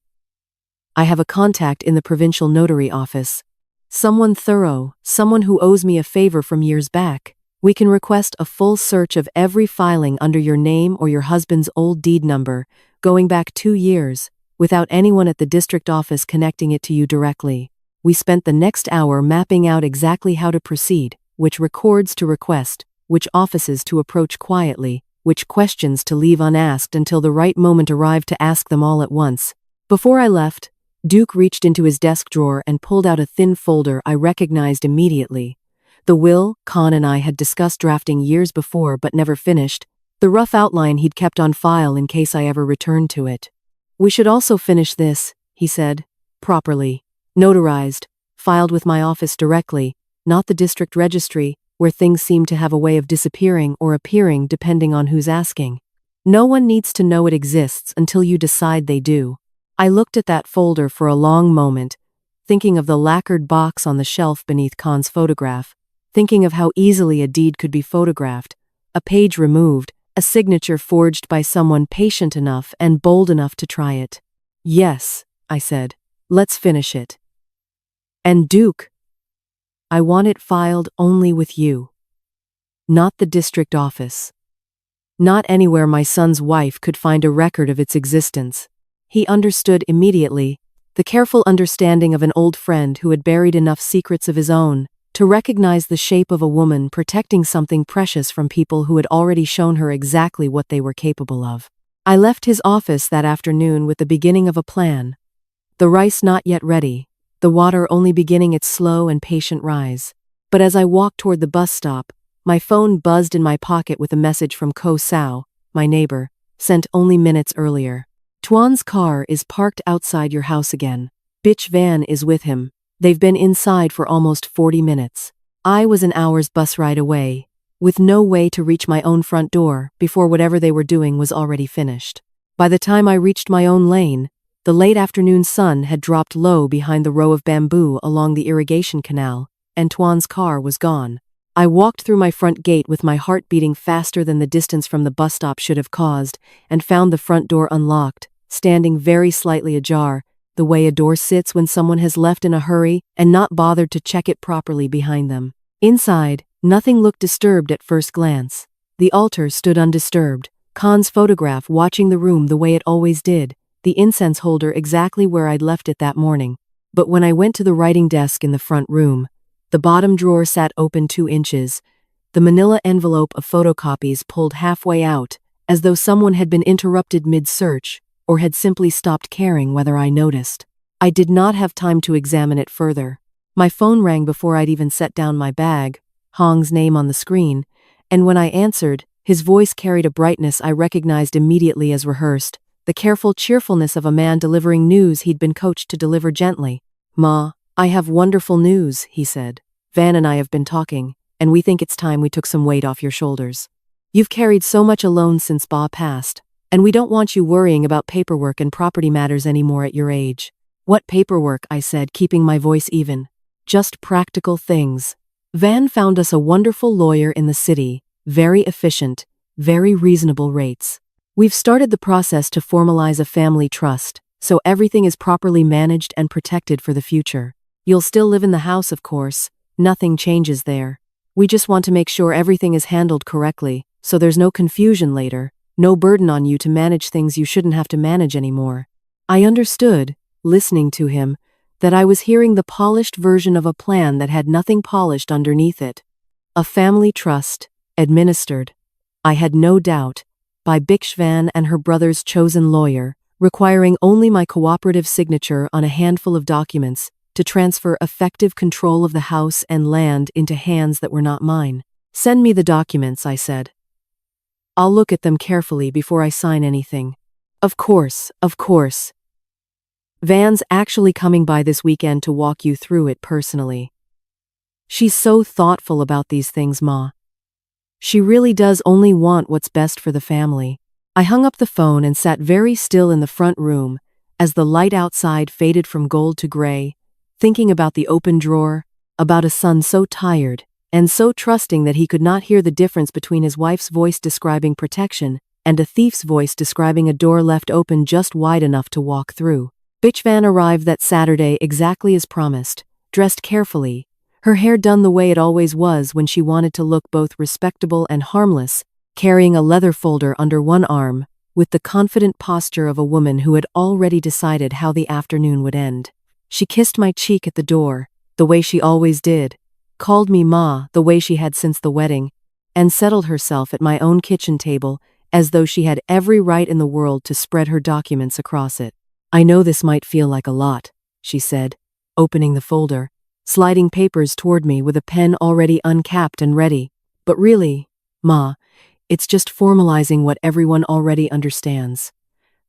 I have a contact in the provincial notary office. Someone thorough, someone who owes me a favor from years back. We can request a full search of every filing under your name or your husband's old deed number, going back 2 years, without anyone at the district office connecting it to you directly. We spent the next hour mapping out exactly how to proceed, which records to request, which offices to approach quietly, which questions to leave unasked until the right moment arrived to ask them all at once. Before I left, Duke reached into his desk drawer and pulled out a thin folder I recognized immediately. The will Khan and I had discussed drafting years before but never finished, the rough outline he'd kept on file in case I ever returned to it. We should also finish this, he said, properly. Notarized, filed with my office directly, not the district registry, where things seem to have a way of disappearing or appearing depending on who's asking. No one needs to know it exists until you decide they do. I looked at that folder for a long moment, thinking of the lacquered box on the shelf beneath Khan's photograph, thinking of how easily a deed could be photographed, a page removed, a signature forged by someone patient enough and bold enough to try it. Yes, I said, let's finish it. And Duke, I want it filed only with you. Not the district office. Not anywhere my son's wife could find a record of its existence. He understood immediately, the careful understanding of an old friend who had buried enough secrets of his own to recognize the shape of a woman protecting something precious from people who had already shown her exactly what they were capable of. I left his office that afternoon with the beginning of a plan. The rice not yet ready, the water only beginning its slow and patient rise. But as I walked toward the bus stop, my phone buzzed in my pocket with a message from Ko Sao, my neighbor, sent only minutes earlier. Tuan's car is parked outside your house again. Bitch van is with him. They've been inside for almost 40 minutes. I was an hour's bus ride away, with no way to reach my own front door before whatever they were doing was already finished. By the time I reached my own lane, the late afternoon sun had dropped low behind the row of bamboo along the irrigation canal, and Tuan's car was gone. I walked through my front gate with my heart beating faster than the distance from the bus stop should have caused, and found the front door unlocked, standing very slightly ajar, the way a door sits when someone has left in a hurry and not bothered to check it properly behind them. Inside, nothing looked disturbed at first glance. The altar stood undisturbed, Khan's photograph watching the room the way it always did, the incense holder exactly where I'd left it that morning. But when I went to the writing desk in the front room, the bottom drawer sat open 2 inches, the manila envelope of photocopies pulled halfway out, as though someone had been interrupted mid-search, or had simply stopped caring whether I noticed. I did not have time to examine it further. My phone rang before I'd even set down my bag, Hong's name on the screen, and when I answered, his voice carried a brightness I recognized immediately as rehearsed, the careful cheerfulness of a man delivering news he'd been coached to deliver gently. Ma, I have wonderful news, he said. Van and I have been talking, and we think it's time we took some weight off your shoulders. You've carried so much alone since Ba passed, and we don't want you worrying about paperwork and property matters anymore at your age. What paperwork, I said, keeping my voice even. Just practical things. Van found us a wonderful lawyer in the city, very efficient, very reasonable rates. We've started the process to formalize a family trust, so everything is properly managed and protected for the future. You'll still live in the house, of course. Nothing changes there. We just want to make sure everything is handled correctly, so there's no confusion later. No burden on you to manage things you shouldn't have to manage anymore. I understood, listening to him, that I was hearing the polished version of a plan that had nothing polished underneath it. A family trust, administered, I had no doubt, by Bikshvan and her brother's chosen lawyer, requiring only my cooperative signature on a handful of documents to transfer effective control of the house and land into hands that were not mine. Send me the documents, I said. I'll look at them carefully before I sign anything. Of course, of course. Van's actually coming by this weekend to walk you through it personally. She's so thoughtful about these things, Ma. She really does only want what's best for the family. I hung up the phone and sat very still in the front room as the light outside faded from gold to gray, thinking about the open drawer, about a son so tired and so trusting that he could not hear the difference between his wife's voice describing protection and a thief's voice describing a door left open just wide enough to walk through. Bitch Van arrived that Saturday exactly as promised, dressed carefully, her hair done the way it always was when she wanted to look both respectable and harmless, carrying a leather folder under one arm, with the confident posture of a woman who had already decided how the afternoon would end. She kissed my cheek at the door, the way she always did, called me Ma the way she had since the wedding, and settled herself at my own kitchen table as though she had every right in the world to spread her documents across it. "I know this might feel like a lot," she said, opening the folder, sliding papers toward me with a pen already uncapped and ready. "But really, Ma, it's just formalizing what everyone already understands.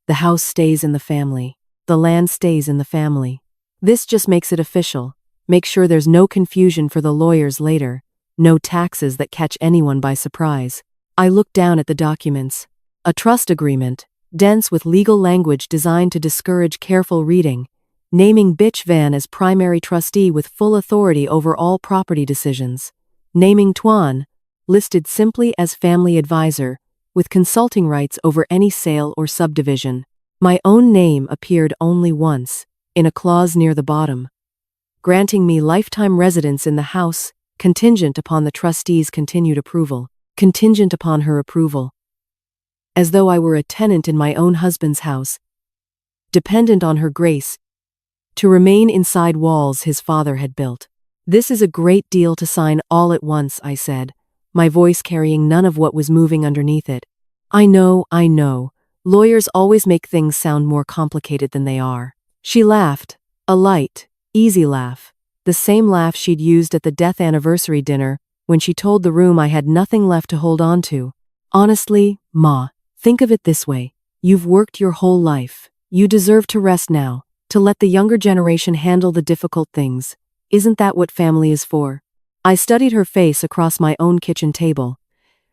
The house stays in the family. The land stays in the family. This just makes it official. Make sure there's no confusion for the lawyers later, no taxes that catch anyone by surprise." I looked down at the documents. A trust agreement, dense with legal language designed to discourage careful reading, naming Bitch Van as primary trustee with full authority over all property decisions. Naming Tuan, listed simply as family advisor, with consulting rights over any sale or subdivision. My own name appeared only once, in a clause near the bottom, granting me lifetime residence in the house, contingent upon the trustee's continued approval. Contingent upon her approval. As though I were a tenant in my own husband's house, dependent on her grace, to remain inside walls his father had built. "This is a great deal to sign all at once," I said, my voice carrying none of what was moving underneath it. I know. Lawyers always make things sound more complicated than they are." She laughed, a light, easy laugh, the same laugh she'd used at the death anniversary dinner when she told the room I had nothing left to hold on to. "Honestly, Ma, think of it this way. You've worked your whole life. You deserve to rest now, to let the younger generation handle the difficult things. Isn't that what family is for?" I studied her face across my own kitchen table.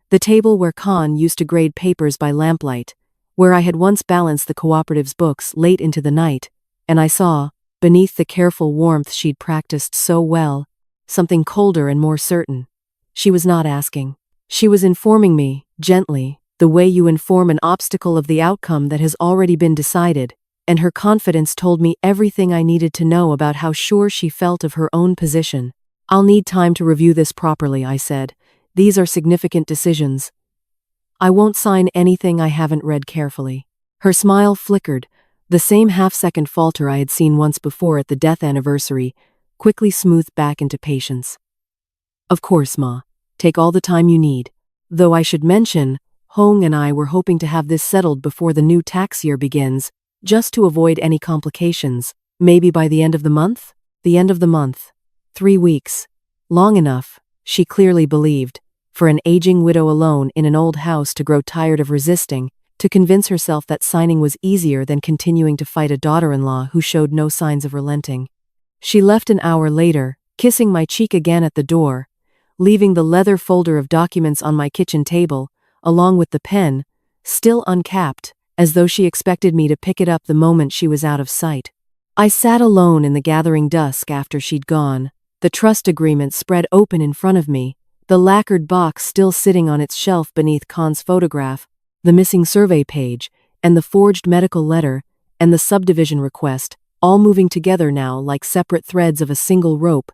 The table where Khan used to grade papers by lamplight, where I had once balanced the cooperative's books late into the night, and I saw, beneath the careful warmth she'd practiced so well, something colder and more certain. She was not asking. She was informing me, gently, the way you inform an obstacle of the outcome that has already been decided, and her confidence told me everything I needed to know about how sure she felt of her own position. "I'll need time to review this properly," I said. "These are significant decisions. I won't sign anything I haven't read carefully." Her smile flickered, the same half-second falter I had seen once before at the death anniversary, quickly smoothed back into patience. "Of course, Ma. Take all the time you need. Though I should mention, Hong and I were hoping to have this settled before the new tax year begins, just to avoid any complications. Maybe by the end of the month?" The end of the month. 3 weeks. Long enough, she clearly believed, for an aging widow alone in an old house to grow tired of resisting, to convince herself that signing was easier than continuing to fight a daughter-in-law who showed no signs of relenting. She left an hour later, kissing my cheek again at the door, leaving the leather folder of documents on my kitchen table, along with the pen, still uncapped, as though she expected me to pick it up the moment she was out of sight. I sat alone in the gathering dusk after she'd gone, the trust agreement spread open in front of me, the lacquered box still sitting on its shelf beneath Khan's photograph, the missing survey page, and the forged medical letter, and the subdivision request, all moving together now like separate threads of a single rope,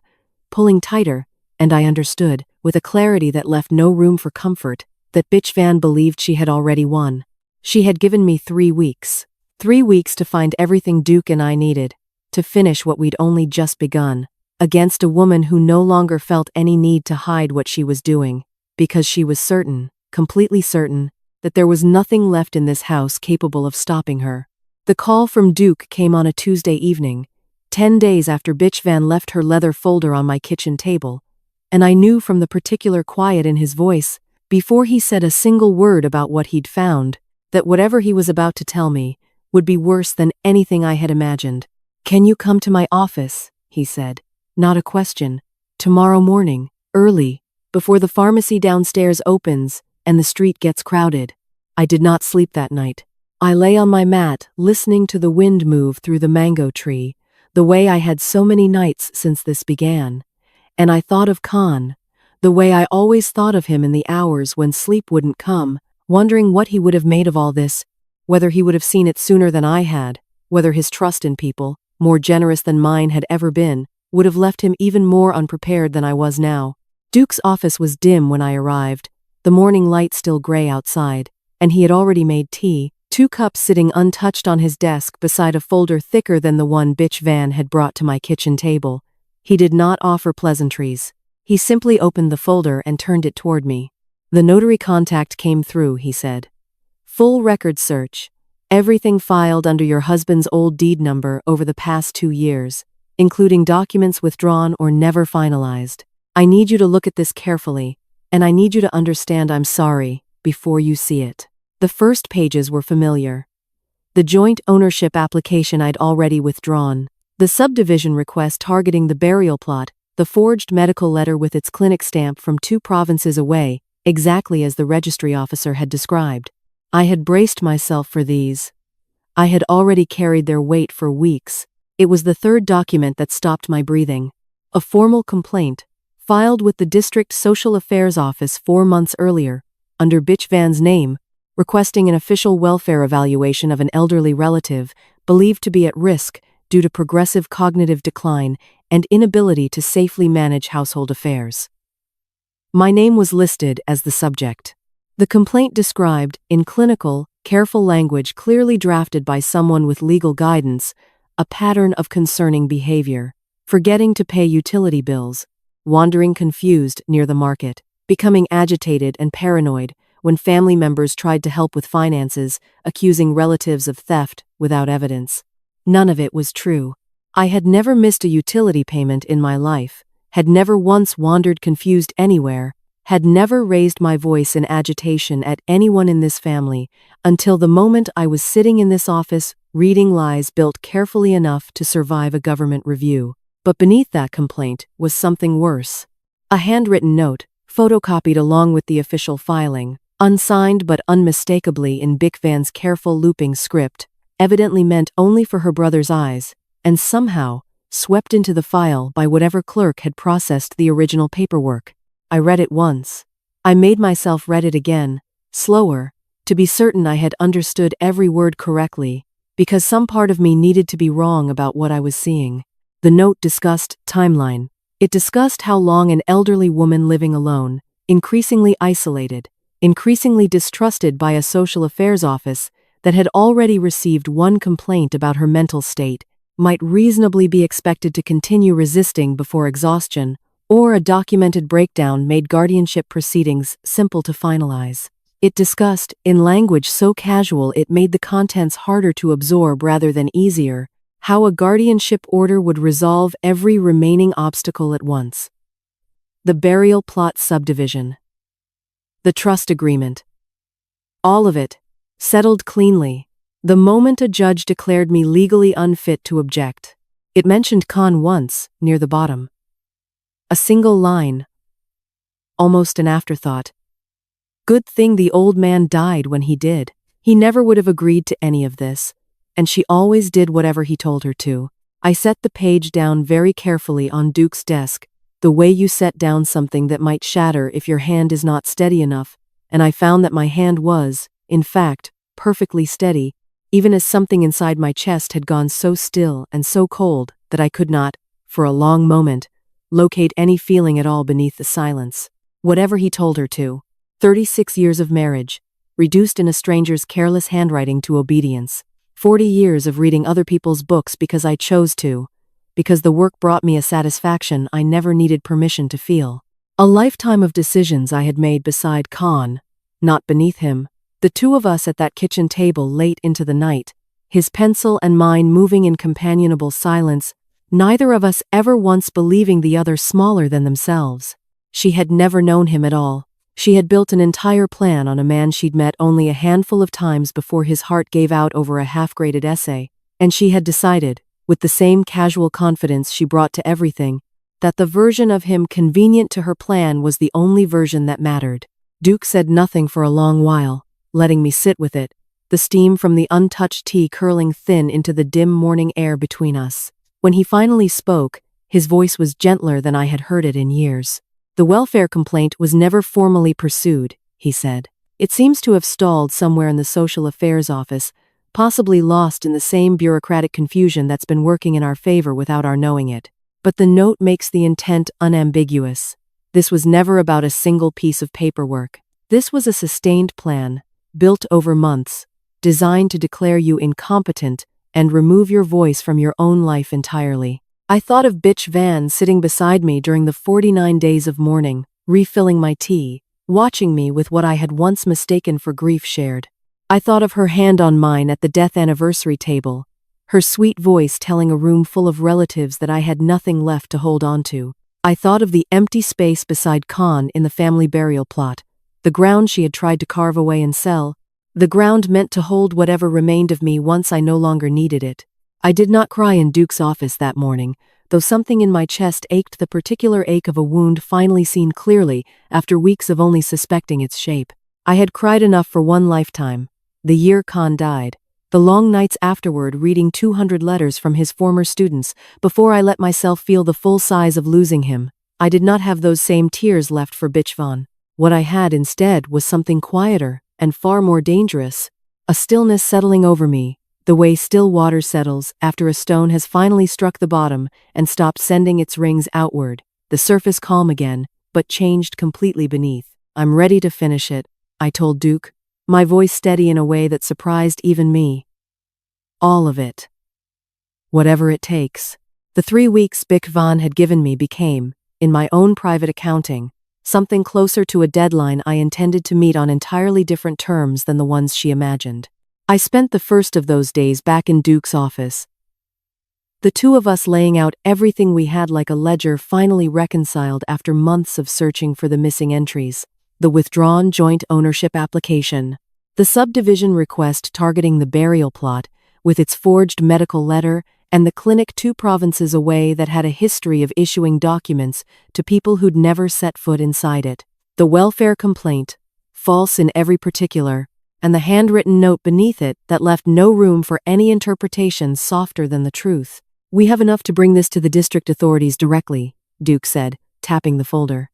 pulling tighter, and I understood, with a clarity that left no room for comfort, that Bitch Van believed she had already won. She had given me 3 weeks. 3 weeks to find everything Duke and I needed, to finish what we'd only just begun, against a woman who no longer felt any need to hide what she was doing, because she was certain, completely certain, that there was nothing left in this house capable of stopping her. The call from Duke came on a Tuesday evening, 10 days after Bitch Van left her leather folder on my kitchen table, and I knew from the particular quiet in his voice, before he said a single word about what he'd found, that whatever he was about to tell me would be worse than anything I had imagined. "Can you come to my office?" he said. Not a question. "Tomorrow morning, early, before the pharmacy downstairs opens and the street gets crowded." I did not sleep that night. I lay on my mat, listening to the wind move through the mango tree, the way I had so many nights since this began. And I thought of Khan, the way I always thought of him in the hours when sleep wouldn't come, wondering what he would have made of all this, whether he would have seen it sooner than I had, whether his trust in people, more generous than mine had ever been, would have left him even more unprepared than I was now. Duke's office was dim when I arrived, the morning light still gray outside, and he had already made tea, 2 cups sitting untouched on his desk beside a folder thicker than the one Bitch Van had brought to my kitchen table. He did not offer pleasantries. He simply opened the folder and turned it toward me. "The notary contact came through," he said. "Full record search. Everything filed under your husband's old deed number over the past 2 years, including documents withdrawn or never finalized. I need you to look at this carefully, and I need you to understand I'm sorry before you see it." The first pages were familiar. The joint ownership application I'd already withdrawn, the subdivision request targeting the burial plot, the forged medical letter with its clinic stamp from 2 provinces away, exactly as the registry officer had described. I had braced myself for these. I had already carried their weight for weeks. It was the third document that stopped my breathing. A formal complaint, filed with the district social affairs office 4 months earlier, under Bitch Van's name, requesting an official welfare evaluation of an elderly relative believed to be at risk due to progressive cognitive decline and inability to safely manage household affairs. My name was listed as the subject. The complaint described, in clinical, careful language clearly drafted by someone with legal guidance, a pattern of concerning behavior: forgetting to pay utility bills, wandering confused near the market, becoming agitated and paranoid when family members tried to help with finances, accusing relatives of theft without evidence. None of it was true. I had never missed a utility payment in my life, had never once wandered confused anywhere, had never raised my voice in agitation at anyone in this family, until the moment I was sitting in this office reading lies built carefully enough to survive a government review. But beneath that complaint was something worse. A handwritten note, photocopied along with the official filing, unsigned but unmistakably in Bic Van's careful looping script, evidently meant only for her brother's eyes, and somehow swept into the file by whatever clerk had processed the original paperwork. I read it once. I made myself read it again, slower, to be certain I had understood every word correctly, because some part of me needed to be wrong about what I was seeing. The note discussed timeline. It discussed how long an elderly woman living alone, increasingly isolated, increasingly distrusted by a social affairs office that had already received 1 complaint about her mental state, might reasonably be expected to continue resisting before exhaustion, or a documented breakdown made guardianship proceedings simple to finalize. It discussed, in language so casual it made the contents harder to absorb rather than easier, how a guardianship order would resolve every remaining obstacle at once. The burial plot subdivision. The trust agreement. All of it, settled cleanly, the moment a judge declared me legally unfit to object. It mentioned Khan once, near the bottom. A single line. Almost an afterthought. Good thing the old man died when he did. He never would have agreed to any of this, and she always did whatever he told her to. I set the page down very carefully on Duke's desk, the way you set down something that might shatter if your hand is not steady enough, and I found that my hand was, in fact, perfectly steady, even as something inside my chest had gone so still and so cold that I could not, for a long moment, locate any feeling at all beneath the silence. Whatever he told her to. 36 years of marriage, reduced in a stranger's careless handwriting to obedience. 40 years of reading other people's books because I chose to, because the work brought me a satisfaction I never needed permission to feel. A lifetime of decisions I had made beside Khan, not beneath him, the 2 of us at that kitchen table late into the night, his pencil and mine moving in companionable silence, neither of us ever once believing the other smaller than themselves. She had never known him at all. She had built an entire plan on a man she'd met only a handful of times before his heart gave out over a half-graded essay, and she had decided, with the same casual confidence she brought to everything, that the version of him convenient to her plan was the only version that mattered. Duke said nothing for a long while, letting me sit with it, the steam from the untouched tea curling thin into the dim morning air between us. When he finally spoke, his voice was gentler than I had heard it in years. "The welfare complaint was never formally pursued," he said. "It seems to have stalled somewhere in the social affairs office, possibly lost in the same bureaucratic confusion that's been working in our favor without our knowing it. But the note makes the intent unambiguous. This was never about a single piece of paperwork. This was a sustained plan, built over months, designed to declare you incompetent and remove your voice from your own life entirely. I thought of Bitch Van sitting beside me during the 49 days of mourning, refilling my tea, watching me with what I had once mistaken for grief shared. I thought of her hand on mine at the death anniversary table, her sweet voice telling a room full of relatives that I had nothing left to hold on to. I thought of the empty space beside Khan in the family burial plot, the ground she had tried to carve away and sell, the ground meant to hold whatever remained of me once I no longer needed it. I did not cry in Duke's office that morning, though something in my chest ached, the particular ache of a wound finally seen clearly after weeks of only suspecting its shape. I had cried enough for one lifetime. The year Khan died, the long nights afterward reading 200 letters from his former students before I let myself feel the full size of losing him. I did not have those same tears left for Bitch Van. What I had instead was something quieter and far more dangerous, a stillness settling over me, the way still water settles after a stone has finally struck the bottom and stopped sending its rings outward, the surface calm again, but changed completely beneath. "I'm ready to finish it," I told Duke, my voice steady in a way that surprised even me. "All of it. Whatever it takes." The 3 weeks Bitch Van had given me became, in my own private accounting, something closer to a deadline I intended to meet on entirely different terms than the ones she imagined. I spent the first of those days back in Duke's office, the two of us laying out everything we had like a ledger finally reconciled after months of searching for the missing entries. The withdrawn joint ownership application, the subdivision request targeting the burial plot, with its forged medical letter, and the clinic 2 provinces away that had a history of issuing documents to people who'd never set foot inside it. The welfare complaint, false in every particular, and the handwritten note beneath it that left no room for any interpretation softer than the truth. "We have enough to bring this to the district authorities directly," Duke said, tapping the folder.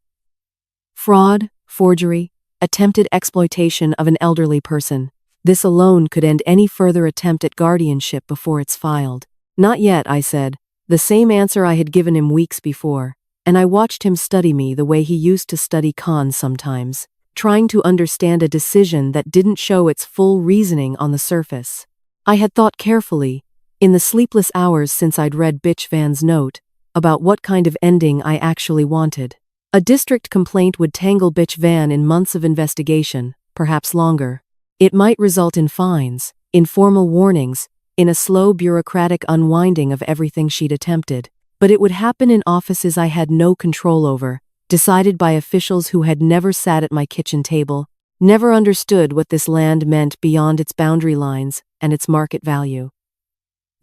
"Fraud, forgery, attempted exploitation of an elderly person. This alone could end any further attempt at guardianship before it's filed." "Not yet," I said, the same answer I had given him weeks before, and I watched him study me the way he used to study Khan sometimes, trying to understand a decision that didn't show its full reasoning on the surface. I had thought carefully, in the sleepless hours since I'd read Bitch Van's note, about what kind of ending I actually wanted. A district complaint would tangle Bitch Van in months of investigation, perhaps longer. It might result in fines, in formal warnings, in a slow bureaucratic unwinding of everything she'd attempted. But it would happen in offices I had no control over, decided by officials who had never sat at my kitchen table, never understood what this land meant beyond its boundary lines and its market value.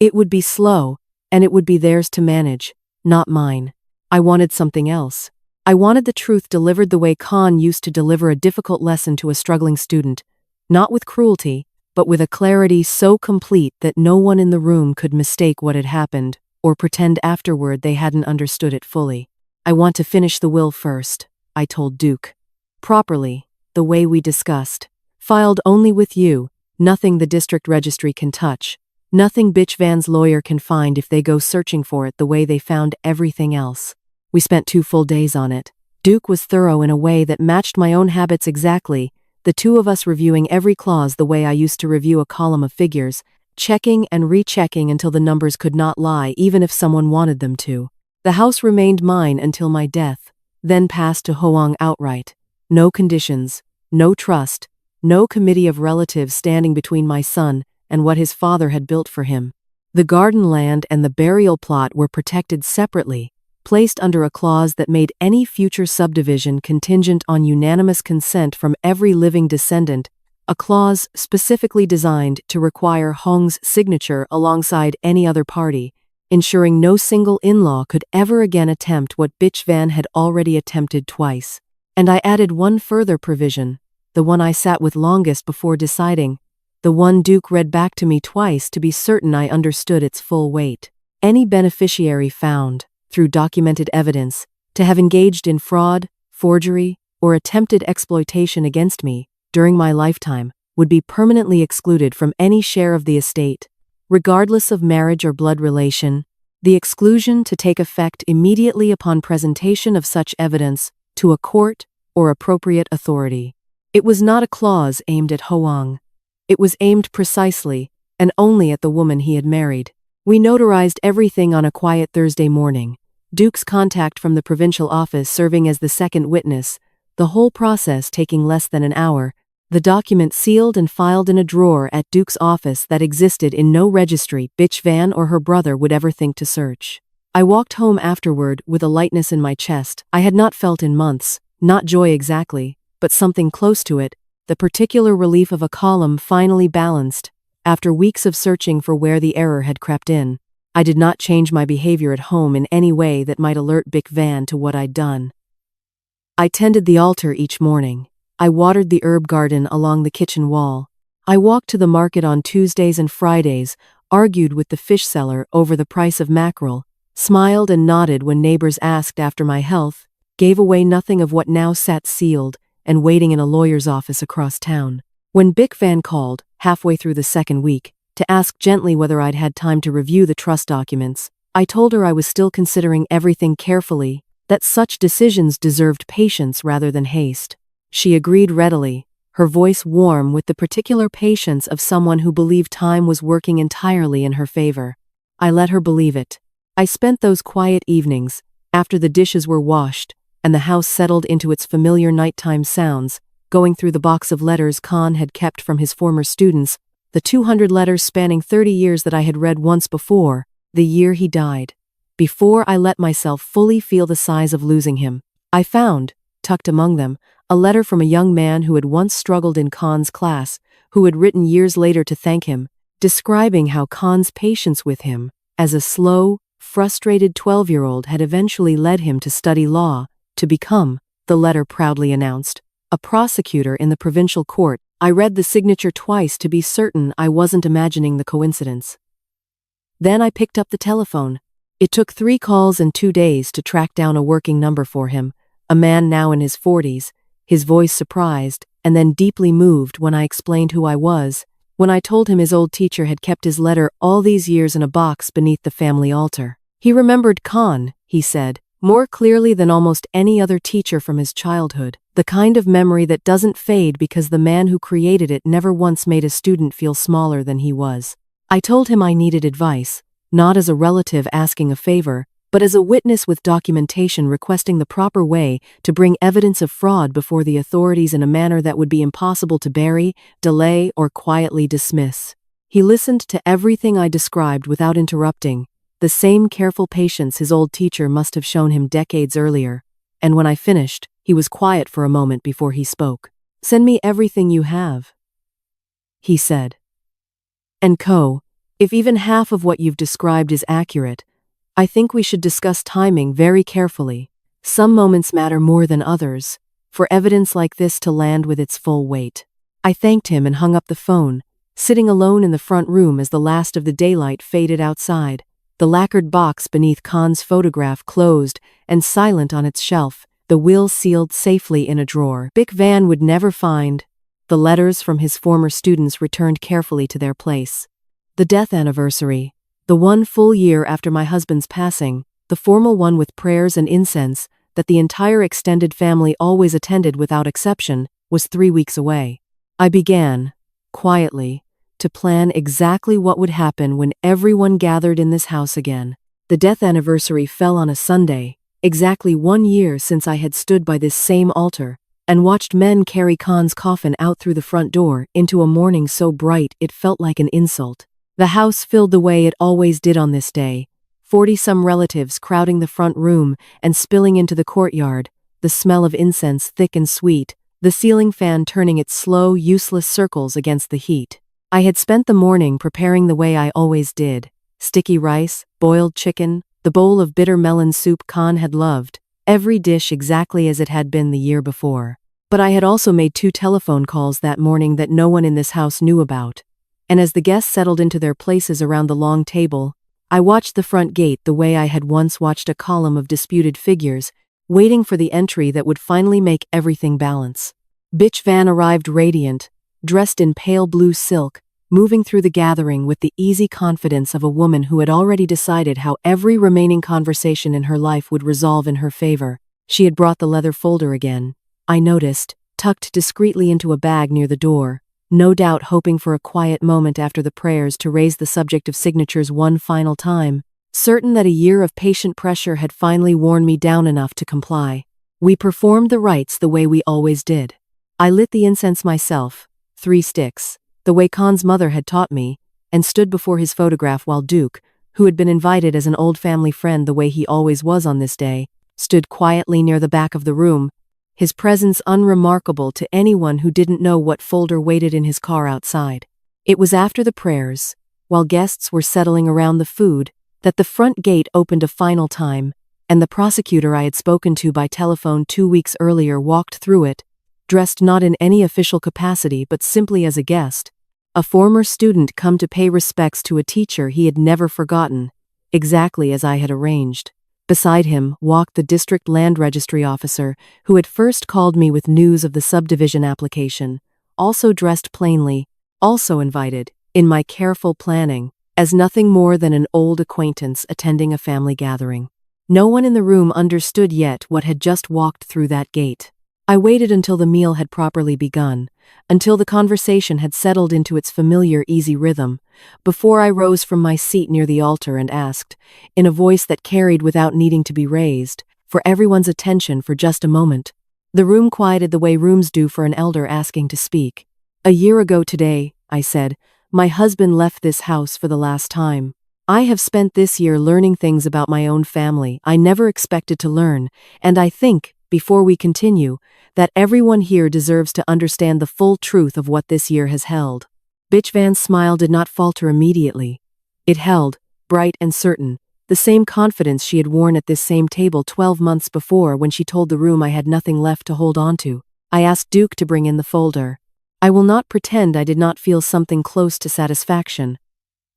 It would be slow, and it would be theirs to manage, not mine. I wanted something else. I wanted the truth delivered the way Khan used to deliver a difficult lesson to a struggling student, not with cruelty, but with a clarity so complete that no one in the room could mistake what had happened, or pretend afterward they hadn't understood it fully. "I want to finish the will first," I told Duke. "Properly, the way we discussed. Filed only with you, nothing the district registry can touch. Nothing Bitch Van's lawyer can find if they go searching for it the way they found everything else." We spent 2 full days on it. Duke was thorough in a way that matched my own habits exactly, the two of us reviewing every clause the way I used to review a column of figures, checking and rechecking until the numbers could not lie even if someone wanted them to. The house remained mine until my death, then passed to Hoang outright. No conditions, no trust, no committee of relatives standing between my son and what his father had built for him. The garden land and the burial plot were protected separately, placed under a clause that made any future subdivision contingent on unanimous consent from every living descendant, a clause specifically designed to require Hong's signature alongside any other party, ensuring no single in-law could ever again attempt what Bitch Van had already attempted twice. And I added one further provision, the one I sat with longest before deciding, the one Duke read back to me twice to be certain I understood its full weight. Any beneficiary found, through documented evidence, to have engaged in fraud, forgery, or attempted exploitation against me during my lifetime would be permanently excluded from any share of the estate, regardless of marriage or blood relation, the exclusion to take effect immediately upon presentation of such evidence to a court or appropriate authority. It was not a clause aimed at Hoang. It was aimed precisely and only at the woman he had married. We notarized everything on a quiet Thursday morning, Duke's contact from the provincial office serving as the second witness, the whole process taking less than an hour, the document sealed and filed in a drawer at Duke's office that existed in no registry Bitch Van or her brother would ever think to search. I walked home afterward with a lightness in my chest I had not felt in months, not joy exactly, but something close to it, the particular relief of a column finally balanced, after weeks of searching for where the error had crept in. I did not change my behavior at home in any way that might alert Bic Van to what I'd done. I tended the altar each morning. I watered the herb garden along the kitchen wall. I walked to the market on Tuesdays and Fridays, argued with the fish seller over the price of mackerel, smiled and nodded when neighbors asked after my health, gave away nothing of what now sat sealed and waiting in a lawyer's office across town. When Bic Van called, halfway through the second week, to ask gently whether I'd had time to review the trust documents, I told her I was still considering everything carefully, that such decisions deserved patience rather than haste. She agreed readily, her voice warm with the particular patience of someone who believed time was working entirely in her favor. I let her believe it. I spent those quiet evenings, after the dishes were washed, and the house settled into its familiar nighttime sounds, going through the box of letters Khan had kept from his former students, the 200 letters spanning 30 years that I had read once before, the year he died. Before I let myself fully feel the size of losing him, I found, tucked among them, a letter from a young man who had once struggled in Khan's class, who had written years later to thank him, describing how Khan's patience with him, as a slow, frustrated 12-year-old had eventually led him to study law, to become, the letter proudly announced, a prosecutor in the provincial court. I read the signature twice to be certain I wasn't imagining the coincidence. Then I picked up the telephone. It took 3 calls and 2 days to track down a working number for him, a man now in his 40s, his voice surprised, and then deeply moved when I explained who I was, when I told him his old teacher had kept his letter all these years in a box beneath the family altar. He remembered Khan, he said, more clearly than almost any other teacher from his childhood, the kind of memory that doesn't fade because the man who created it never once made a student feel smaller than he was. I told him I needed advice, not as a relative asking a favor, but as a witness with documentation requesting the proper way to bring evidence of fraud before the authorities in a manner that would be impossible to bury, delay, or quietly dismiss. He listened to everything I described without interrupting, the same careful patience his old teacher must have shown him decades earlier, and when I finished, he was quiet for a moment before he spoke. "Send me everything you have," he said. "And if even half of what you've described is accurate, I think we should discuss timing very carefully. Some moments matter more than others, for evidence like this to land with its full weight." I thanked him and hung up the phone, sitting alone in the front room as the last of the daylight faded outside, the lacquered box beneath Khan's photograph closed and silent on its shelf, the will sealed safely in a drawer Bic Van would never find, the letters from his former students returned carefully to their place. The death anniversary, the one full year after my husband's passing, the formal one with prayers and incense that the entire extended family always attended without exception, was 3 weeks away. I began, quietly, to plan exactly what would happen when everyone gathered in this house again. The death anniversary fell on a Sunday, exactly 1 year since I had stood by this same altar and watched men carry Khan's coffin out through the front door into a morning so bright it felt like an insult. The house filled the way it always did on this day, 40-some relatives crowding the front room and spilling into the courtyard, the smell of incense thick and sweet, the ceiling fan turning its slow, useless circles against the heat. I had spent the morning preparing the way I always did: sticky rice, boiled chicken, the bowl of bitter melon soup Khan had loved, every dish exactly as it had been the year before. But I had also made 2 telephone calls that morning that no one in this house knew about. And as the guests settled into their places around the long table, I watched the front gate the way I had once watched a column of disputed figures, waiting for the entry that would finally make everything balance. Bitch Van arrived radiant, dressed in pale blue silk, moving through the gathering with the easy confidence of a woman who had already decided how every remaining conversation in her life would resolve in her favor. She had brought the leather folder again, I noticed, tucked discreetly into a bag near the door, no doubt hoping for a quiet moment after the prayers to raise the subject of signatures one final time, certain that a year of patient pressure had finally worn me down enough to comply. We performed the rites the way we always did. I lit the incense myself, 3 sticks, the way Khan's mother had taught me, and stood before his photograph while Duke, who had been invited as an old family friend the way he always was on this day, stood quietly near the back of the room, his presence unremarkable to anyone who didn't know what folder waited in his car outside. It was after the prayers, while guests were settling around the food, that the front gate opened a final time, and the prosecutor I had spoken to by telephone 2 weeks earlier walked through it, dressed not in any official capacity but simply as a guest, a former student come to pay respects to a teacher he had never forgotten, exactly as I had arranged. Beside him walked the district land registry officer who had first called me with news of the subdivision application, also dressed plainly, also invited, in my careful planning, as nothing more than an old acquaintance attending a family gathering. No one in the room understood yet what had just walked through that gate. I waited until the meal had properly begun, until the conversation had settled into its familiar easy rhythm, before I rose from my seat near the altar and asked, in a voice that carried without needing to be raised, for everyone's attention for just a moment. The room quieted the way rooms do for an elder asking to speak. "A year ago today," I said, "my husband left this house for the last time. I have spent this year learning things about my own family I never expected to learn, and I think, before we continue, that everyone here deserves to understand the full truth of what this year has held." Bitchvan's smile did not falter immediately. It held, bright and certain, the same confidence she had worn at this same table 12 months before when she told the room I had nothing left to hold on to. I asked Duke to bring in the folder. I will not pretend I did not feel something close to satisfaction,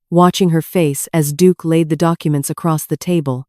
watching her face as Duke laid the documents across the table,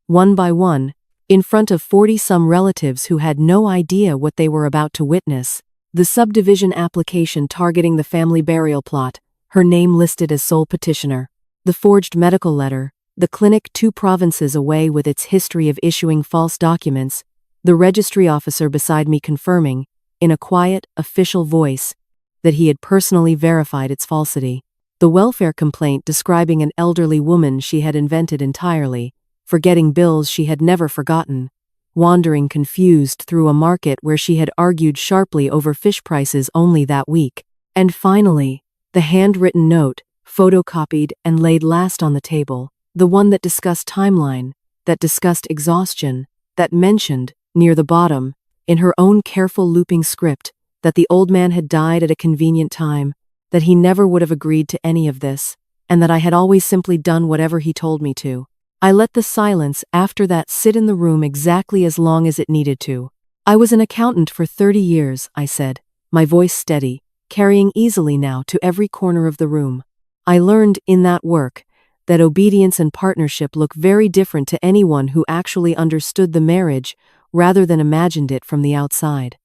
one by one, in front of 40-some relatives who had no idea what they were about to witness. The subdivision application targeting the family burial plot, her name listed as sole petitioner. The forged medical letter, the clinic 2 provinces away with its history of issuing false documents, the registry officer beside me confirming, in a quiet, official voice, that he had personally verified its falsity. The welfare complaint describing an elderly woman she had invented entirely, forgetting bills she had never forgotten, wandering confused through a market where she had argued sharply over fish prices only that week. And finally, the handwritten note, photocopied and laid last on the table, the one that discussed timeline, that discussed exhaustion, that mentioned, near the bottom, in her own careful looping script, that the old man had died at a convenient time, that he never would have agreed to any of this, and that I had always simply done whatever he told me to. I let the silence after that sit in the room exactly as long as it needed to. "I was an accountant for 30 years, I said, my voice steady, carrying easily now to every corner of the room. I learned, in that work, that obedience and partnership look very different to anyone who actually understood the marriage rather than imagined it from the outside.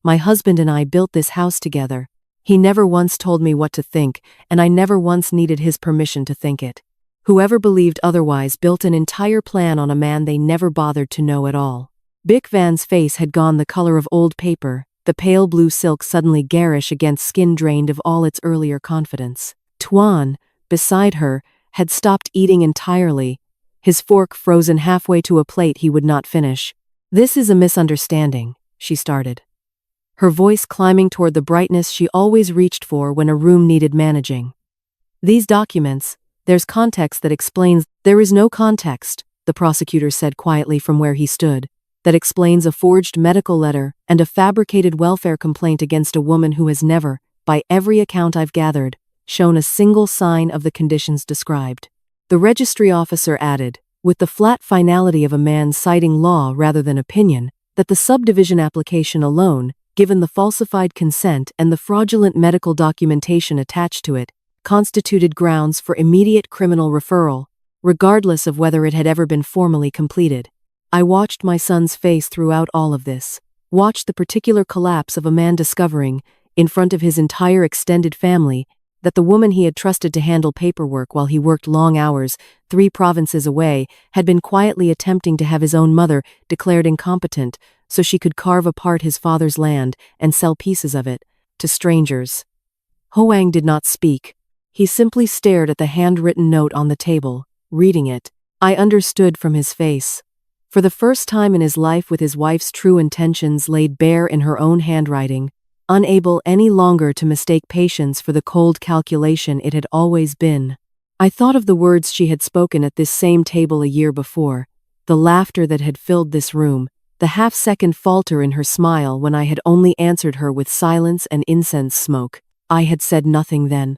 My husband and I built this house together. He never once told me what to think, and I never once needed his permission to think it. Whoever believed otherwise built an entire plan on a man they never bothered to know at all." Bitchvan's face had gone the color of old paper, the pale blue silk suddenly garish against skin drained of all its earlier confidence. Tuan, beside her, had stopped eating entirely, his fork frozen halfway to a plate he would not finish. "This is a misunderstanding," she started, her voice climbing toward the brightness she always reached for when a room needed managing. "These documents, there's context that explains—" "There is no context," the prosecutor said quietly from where he stood, "that explains a forged medical letter and a fabricated welfare complaint against a woman who has never, by every account I've gathered, shown a single sign of the conditions described." The registry officer added, with the flat finality of a man citing law rather than opinion, that the subdivision application alone, given the falsified consent and the fraudulent medical documentation attached to it, constituted grounds for immediate criminal referral, regardless of whether it had ever been formally completed. I watched my son's face throughout all of this, watched the particular collapse of a man discovering, in front of his entire extended family, that the woman he had trusted to handle paperwork while he worked long hours, 3 provinces away, had been quietly attempting to have his own mother declared incompetent so she could carve apart his father's land and sell pieces of it to strangers. Hoang did not speak. He simply stared at the handwritten note on the table, reading it. I understood from his face. For the first time in his life, with his wife's true intentions laid bare in her own handwriting, unable any longer to mistake patience for the cold calculation it had always been. I thought of the words she had spoken at this same table a year before, the laughter that had filled this room, the half-second falter in her smile when I had only answered her with silence and incense smoke. I had said nothing then.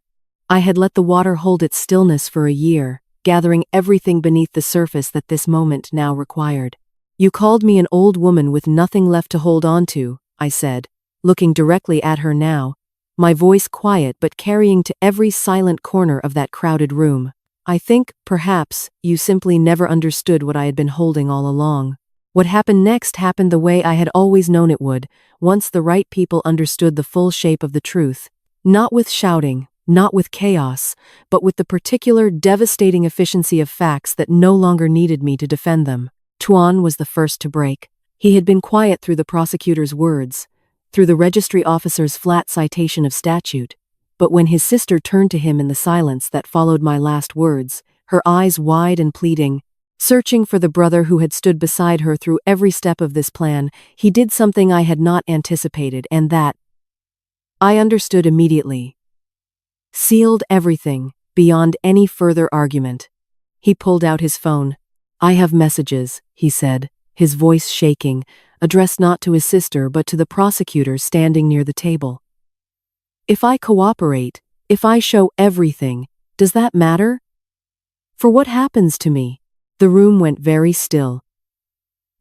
I had let the water hold its stillness for a year, gathering everything beneath the surface that this moment now required. You called me an old woman with nothing left to hold on to, I said, looking directly at her now, my voice quiet but carrying to every silent corner of that crowded room. I think, perhaps, you simply never understood what I had been holding all along. What happened next happened the way I had always known it would, once the right people understood the full shape of the truth. Not with shouting, not with chaos, but with the particular devastating efficiency of facts that no longer needed me to defend them. Tuan was the first to break. He had been quiet through the prosecutor's words, through the registry officer's flat citation of statute, but when his sister turned to him in the silence that followed my last words, her eyes wide and pleading, searching for the brother who had stood beside her through every step of this plan, he did something I had not anticipated, and that I understood immediately. Sealed everything, beyond any further argument. He pulled out his phone. I have messages, he said, his voice shaking, addressed not to his sister but to the prosecutor standing near the table. If I cooperate, if I show everything, does that matter? For what happens to me? The room went very still.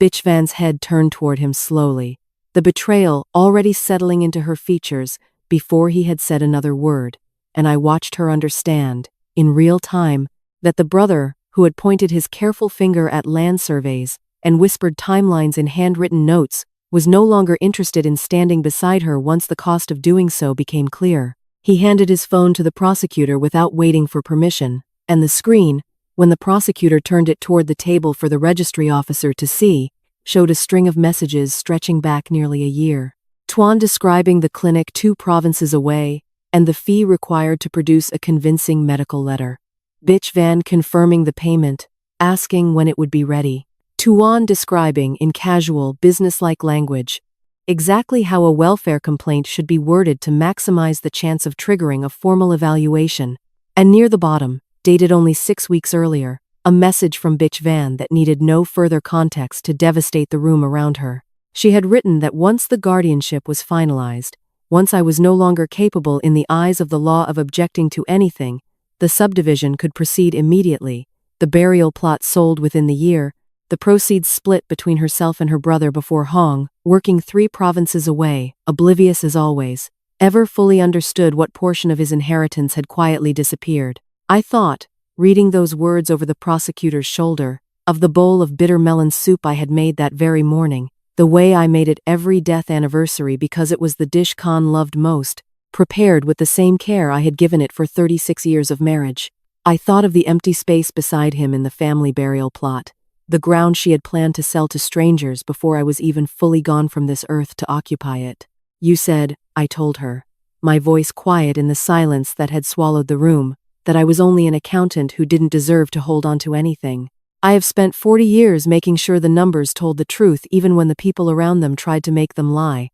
Bichvan's head turned toward him slowly, the betrayal already settling into her features before he had said another word, and I watched her understand, in real time, that the brother, who had pointed his careful finger at land surveys and whispered timelines in handwritten notes, was no longer interested in standing beside her once the cost of doing so became clear. He handed his phone to the prosecutor without waiting for permission, and the screen, when the prosecutor turned it toward the table for the registry officer to see, showed a string of messages stretching back nearly a year. Tuan describing the clinic 2 provinces away, and the fee required to produce a convincing medical letter. Bichvan confirming the payment, asking when it would be ready. Tuan describing, in casual, businesslike language, exactly how a welfare complaint should be worded to maximize the chance of triggering a formal evaluation. And near the bottom, dated only 6 weeks earlier, a message from Bichvan that needed no further context to devastate the room around her. She had written that once the guardianship was finalized, once I was no longer capable in the eyes of the law of objecting to anything, the subdivision could proceed immediately, the burial plot sold within the year, the proceeds split between herself and her brother before Hong, working 3 provinces away, oblivious as always, ever fully understood what portion of his inheritance had quietly disappeared. I thought, reading those words over the prosecutor's shoulder, of the bowl of bitter melon soup I had made that very morning, the way I made it every death anniversary because it was the dish Khan loved most, prepared with the same care I had given it for 36 years of marriage. I thought of the empty space beside him in the family burial plot, the ground she had planned to sell to strangers before I was even fully gone from this earth to occupy it. You said, I told her, my voice quiet in the silence that had swallowed the room, that I was only an accountant who didn't deserve to hold on to anything. I have spent 40 years making sure the numbers told the truth even when the people around them tried to make them lie.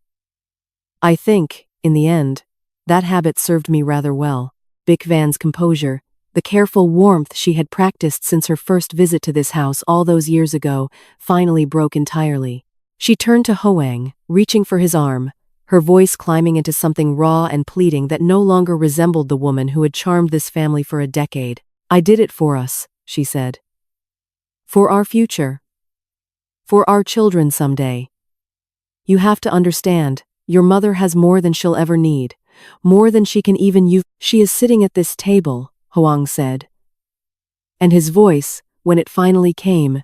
I think, in the end, that habit served me rather well. Bichvan's composure, the careful warmth she had practiced since her first visit to this house all those years ago, finally broke entirely. She turned to Hoang, reaching for his arm, her voice climbing into something raw and pleading that no longer resembled the woman who had charmed this family for a decade. I did it for us, she said. For our future. For our children someday. You have to understand, your mother has more than she'll ever need, more than she can even use. She is sitting at this table, Hoang said. And his voice, when it finally came,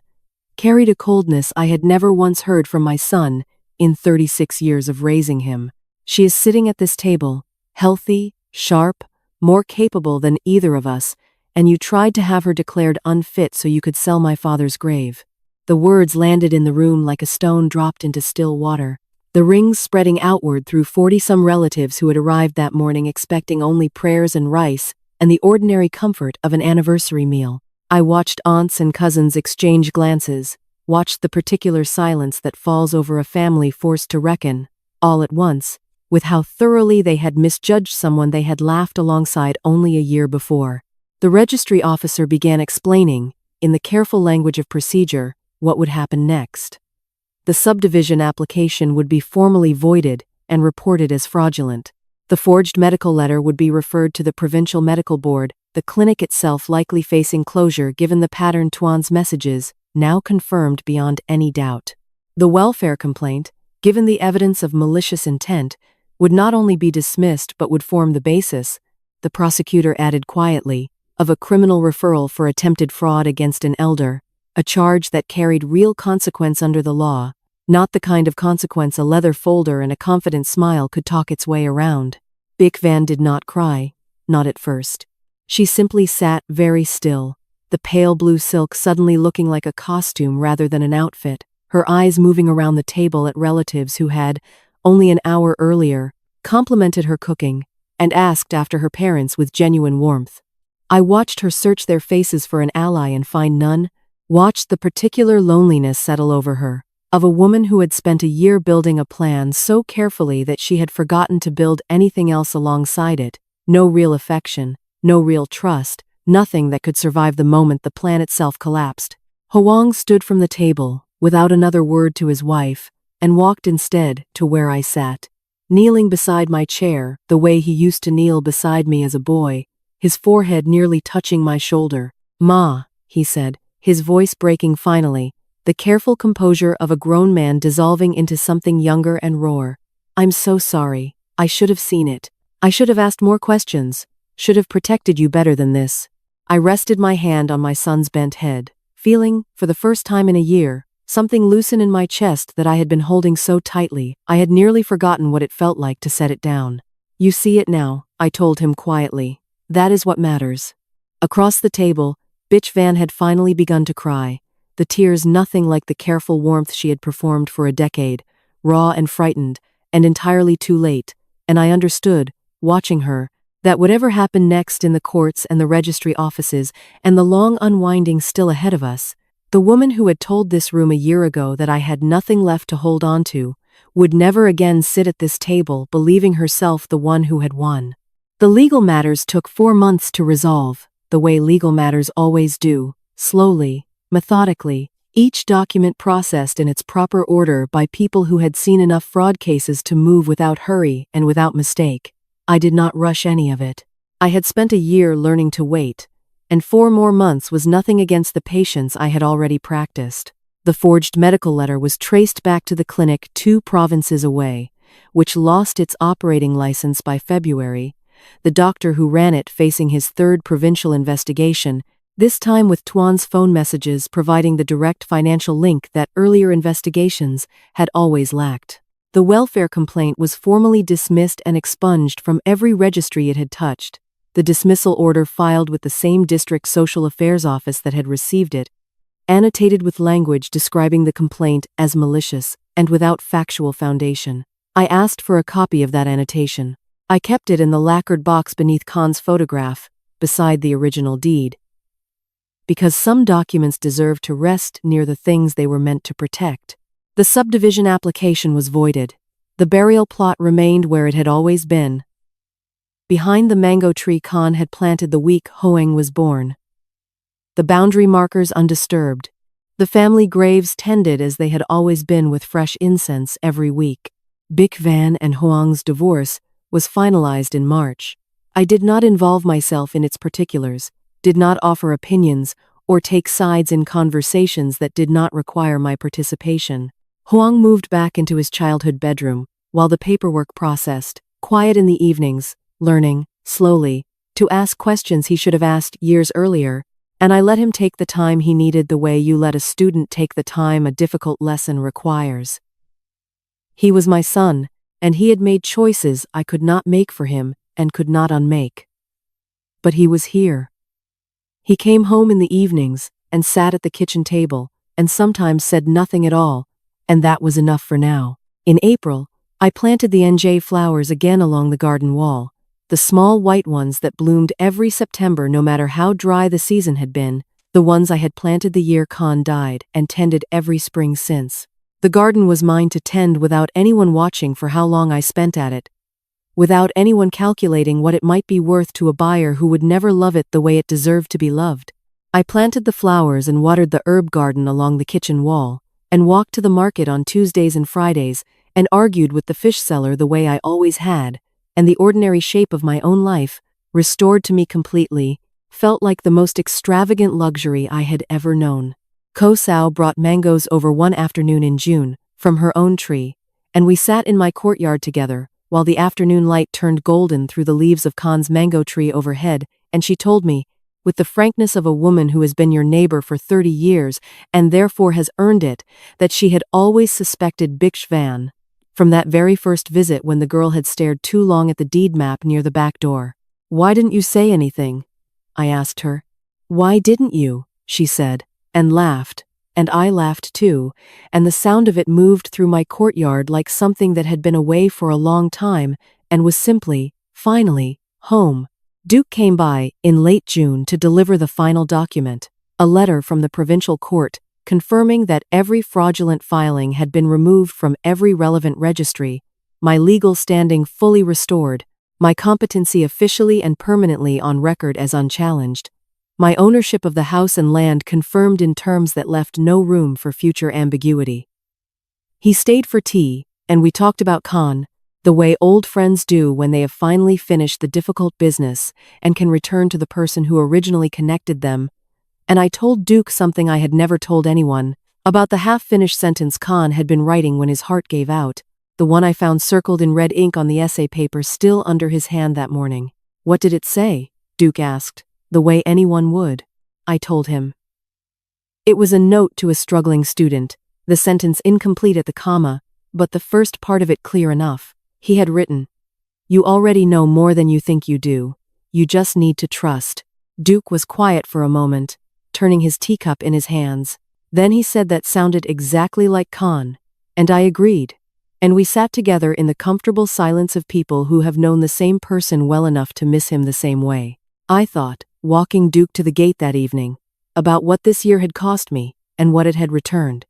carried a coldness I had never once heard from my son in 36 years of raising him. She is sitting at this table, healthy, sharp, more capable than either of us, and you tried to have her declared unfit so you could sell my father's grave." The words landed in the room like a stone dropped into still water, the rings spreading outward through 40-some relatives who had arrived that morning expecting only prayers and rice and the ordinary comfort of an anniversary meal. I watched aunts and cousins exchange glances, watched the particular silence that falls over a family forced to reckon, all at once, with how thoroughly they had misjudged someone they had laughed alongside only a year before. The registry officer began explaining, in the careful language of procedure, what would happen next. The subdivision application would be formally voided and reported as fraudulent. The forged medical letter would be referred to the provincial medical board, the clinic itself likely facing closure given the pattern Tuan's messages, now confirmed beyond any doubt. The welfare complaint, given the evidence of malicious intent, would not only be dismissed but would form the basis, the prosecutor added quietly, of a criminal referral for attempted fraud against an elder, a charge that carried real consequence under the law, not the kind of consequence a leather folder and a confident smile could talk its way around. Bic Van did not cry, not at first. She simply sat very still, the pale blue silk suddenly looking like a costume rather than an outfit, her eyes moving around the table at relatives who had, only an hour earlier, complimented her cooking and asked after her parents with genuine warmth. I watched her search their faces for an ally and find none, watched the particular loneliness settle over her, of a woman who had spent a year building a plan so carefully that she had forgotten to build anything else alongside it, no real affection, no real trust, nothing that could survive the moment the plan itself collapsed. Hoang stood from the table, without another word to his wife, and walked instead to where I sat, kneeling beside my chair the way he used to kneel beside me as a boy, his forehead nearly touching my shoulder. "Ma," he said, his voice breaking finally, the careful composure of a grown man dissolving into something younger and rawer. "I'm so sorry. I should have seen it. I should have asked more questions, should have protected you better than this." I rested my hand on my son's bent head, feeling, for the first time in a year, something loosen in my chest that I had been holding so tightly I had nearly forgotten what it felt like to set it down. "You see it now," I told him quietly. "That is what matters." Across the table, Bitch Van had finally begun to cry, the tears nothing like the careful warmth she had performed for a decade, raw and frightened, and entirely too late, and I understood, watching her, that whatever happened next in the courts and the registry offices and the long unwinding still ahead of us, the woman who had told this room a year ago that I had nothing left to hold on to, would never again sit at this table believing herself the one who had won. The legal matters took 4 months to resolve, the way legal matters always do, slowly, methodically, each document processed in its proper order by people who had seen enough fraud cases to move without hurry and without mistake. I did not rush any of it. I had spent a year learning to wait, and 4 more months was nothing against the patience I had already practiced. The forged medical letter was traced back to the clinic 2 provinces away, which lost its operating license by February, the doctor who ran it facing his 3rd provincial investigation, this time with Tuan's phone messages providing the direct financial link that earlier investigations had always lacked. The welfare complaint was formally dismissed and expunged from every registry it had touched, the dismissal order filed with the same district social affairs office that had received it, annotated with language describing the complaint as malicious and without factual foundation. I asked for a copy of that annotation. I kept it in the lacquered box beneath Khan's photograph, beside the original deed, because some documents deserve to rest near the things they were meant to protect. The subdivision application was voided. The burial plot remained where it had always been, behind the mango tree Khan had planted the week Hoang was born. The boundary markers undisturbed, the family graves tended as they had always been with fresh incense every week. Bic Van and Hoang's divorce was finalized in March. I did not involve myself in its particulars, did not offer opinions, or take sides in conversations that did not require my participation. Hoang moved back into his childhood bedroom, while the paperwork processed, quiet in the evenings, learning, slowly, to ask questions he should have asked years earlier, and I let him take the time he needed the way you let a student take the time a difficult lesson requires. He was my son, and he had made choices I could not make for him and could not unmake. But he was here. He came home in the evenings and sat at the kitchen table, and sometimes said nothing at all, and that was enough for now. In April, I planted the NJ flowers again along the garden wall, the small white ones that bloomed every September no matter how dry the season had been, the ones I had planted the year Khan died and tended every spring since. The garden was mine to tend without anyone watching for how long I spent at it, without anyone calculating what it might be worth to a buyer who would never love it the way it deserved to be loved. I planted the flowers and watered the herb garden along the kitchen wall, and walked to the market on Tuesdays and Fridays, and argued with the fish seller the way I always had, and the ordinary shape of my own life, restored to me completely, felt like the most extravagant luxury I had ever known. Ko Sao brought mangoes over one afternoon in June, from her own tree, and we sat in my courtyard together, while the afternoon light turned golden through the leaves of Khan's mango tree overhead, and she told me, with the frankness of a woman who has been your neighbor for 30 years and therefore has earned it, that she had always suspected Bikshvan, from that very first visit when the girl had stared too long at the deed map near the back door. "Why didn't you say anything?" I asked her. "Why didn't you?" she said, and laughed, and I laughed too, and the sound of it moved through my courtyard like something that had been away for a long time and was simply, finally, home. Duke came by, in late June, to deliver the final document, a letter from the provincial court, confirming that every fraudulent filing had been removed from every relevant registry, my legal standing fully restored, my competency officially and permanently on record as unchallenged, my ownership of the house and land confirmed in terms that left no room for future ambiguity. He stayed for tea, and we talked about Khan, the way old friends do when they have finally finished the difficult business and can return to the person who originally connected them, and I told Duke something I had never told anyone, about the half-finished sentence Khan had been writing when his heart gave out, the one I found circled in red ink on the essay paper still under his hand that morning. "What did it say?" Duke asked, the way anyone would. I told him. It was a note to a struggling student, the sentence incomplete at the comma, but the first part of it clear enough. He had written, "You already know more than you think you do. You just need to trust." Duke was quiet for a moment, turning his teacup in his hands. Then he said that sounded exactly like Khan, and I agreed. And we sat together in the comfortable silence of people who have known the same person well enough to miss him the same way. I thought, walking Duke to the gate that evening, about what this year had cost me and what it had returned.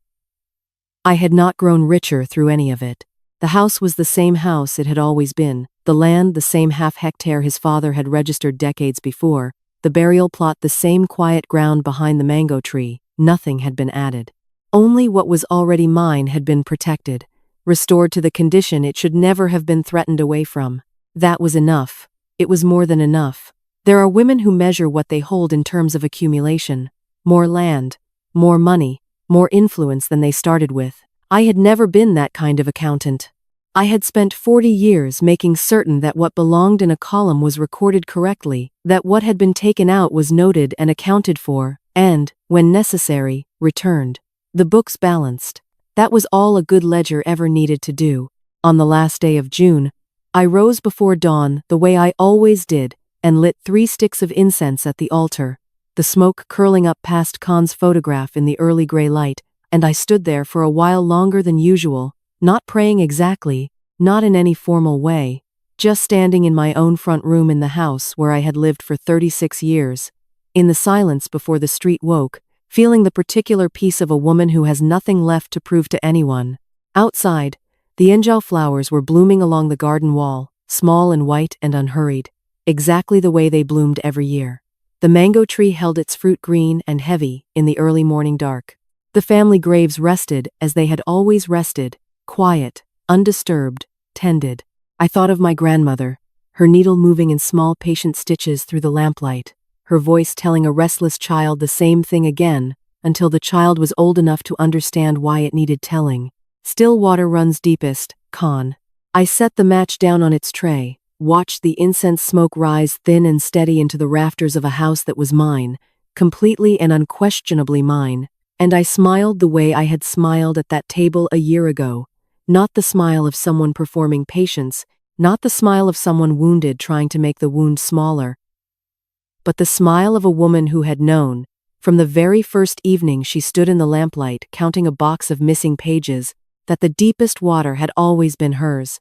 I had not grown richer through any of it. The house was the same house it had always been, the land the same half-hectare his father had registered decades before, the burial plot the same quiet ground behind the mango tree. Nothing had been added. Only what was already mine had been protected, restored to the condition it should never have been threatened away from. That was enough. It was more than enough. There are women who measure what they hold in terms of accumulation. More land, more money, more influence than they started with. I had never been that kind of accountant. I had spent 40 years making certain that what belonged in a column was recorded correctly, that what had been taken out was noted and accounted for, and, when necessary, returned. The books balanced. That was all a good ledger ever needed to do. On the last day of June, I rose before dawn the way I always did, and lit 3 sticks of incense at the altar, the smoke curling up past Khan's photograph in the early gray light, and I stood there for a while longer than usual, not praying exactly, not in any formal way, just standing in my own front room in the house where I had lived for 36 years, in the silence before the street woke, feeling the particular peace of a woman who has nothing left to prove to anyone. Outside, the Enjao flowers were blooming along the garden wall, small and white and unhurried, exactly the way they bloomed every year. The mango tree held its fruit green and heavy in the early morning dark. The family graves rested as they had always rested, quiet, undisturbed, tended. I thought of my grandmother, her needle moving in small patient stitches through the lamplight, her voice telling a restless child the same thing again, until the child was old enough to understand why it needed telling. Still water runs deepest, Khan. I set the match down on its tray, watched the incense smoke rise thin and steady into the rafters of a house that was mine, completely and unquestionably mine, and I smiled the way I had smiled at that table a year ago, Not the smile of someone performing patience, not the smile of someone wounded trying to make the wound smaller, but the smile of a woman who had known, from the very first evening she stood in the lamplight counting a box of missing pages, that the deepest water had always been hers,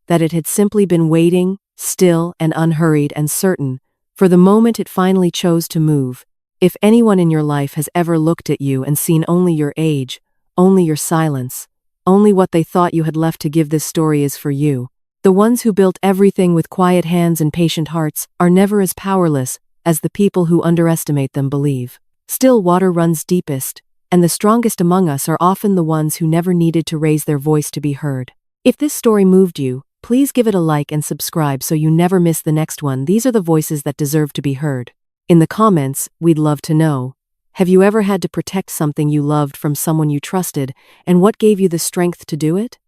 that it had simply been waiting, still and unhurried and certain, for the moment it finally chose to move. If anyone in your life has ever looked at you and seen only your age, only your silence, only what they thought you had left to give, this story is for you. The ones who built everything with quiet hands and patient hearts are never as powerless as the people who underestimate them believe. Still, water runs deepest, and the strongest among us are often the ones who never needed to raise their voice to be heard. If this story moved you, please give it a like and subscribe so you never miss the next one. These are the voices that deserve to be heard. In the comments, we'd love to know. Have you ever had to protect something you loved from someone you trusted, and what gave you the strength to do it?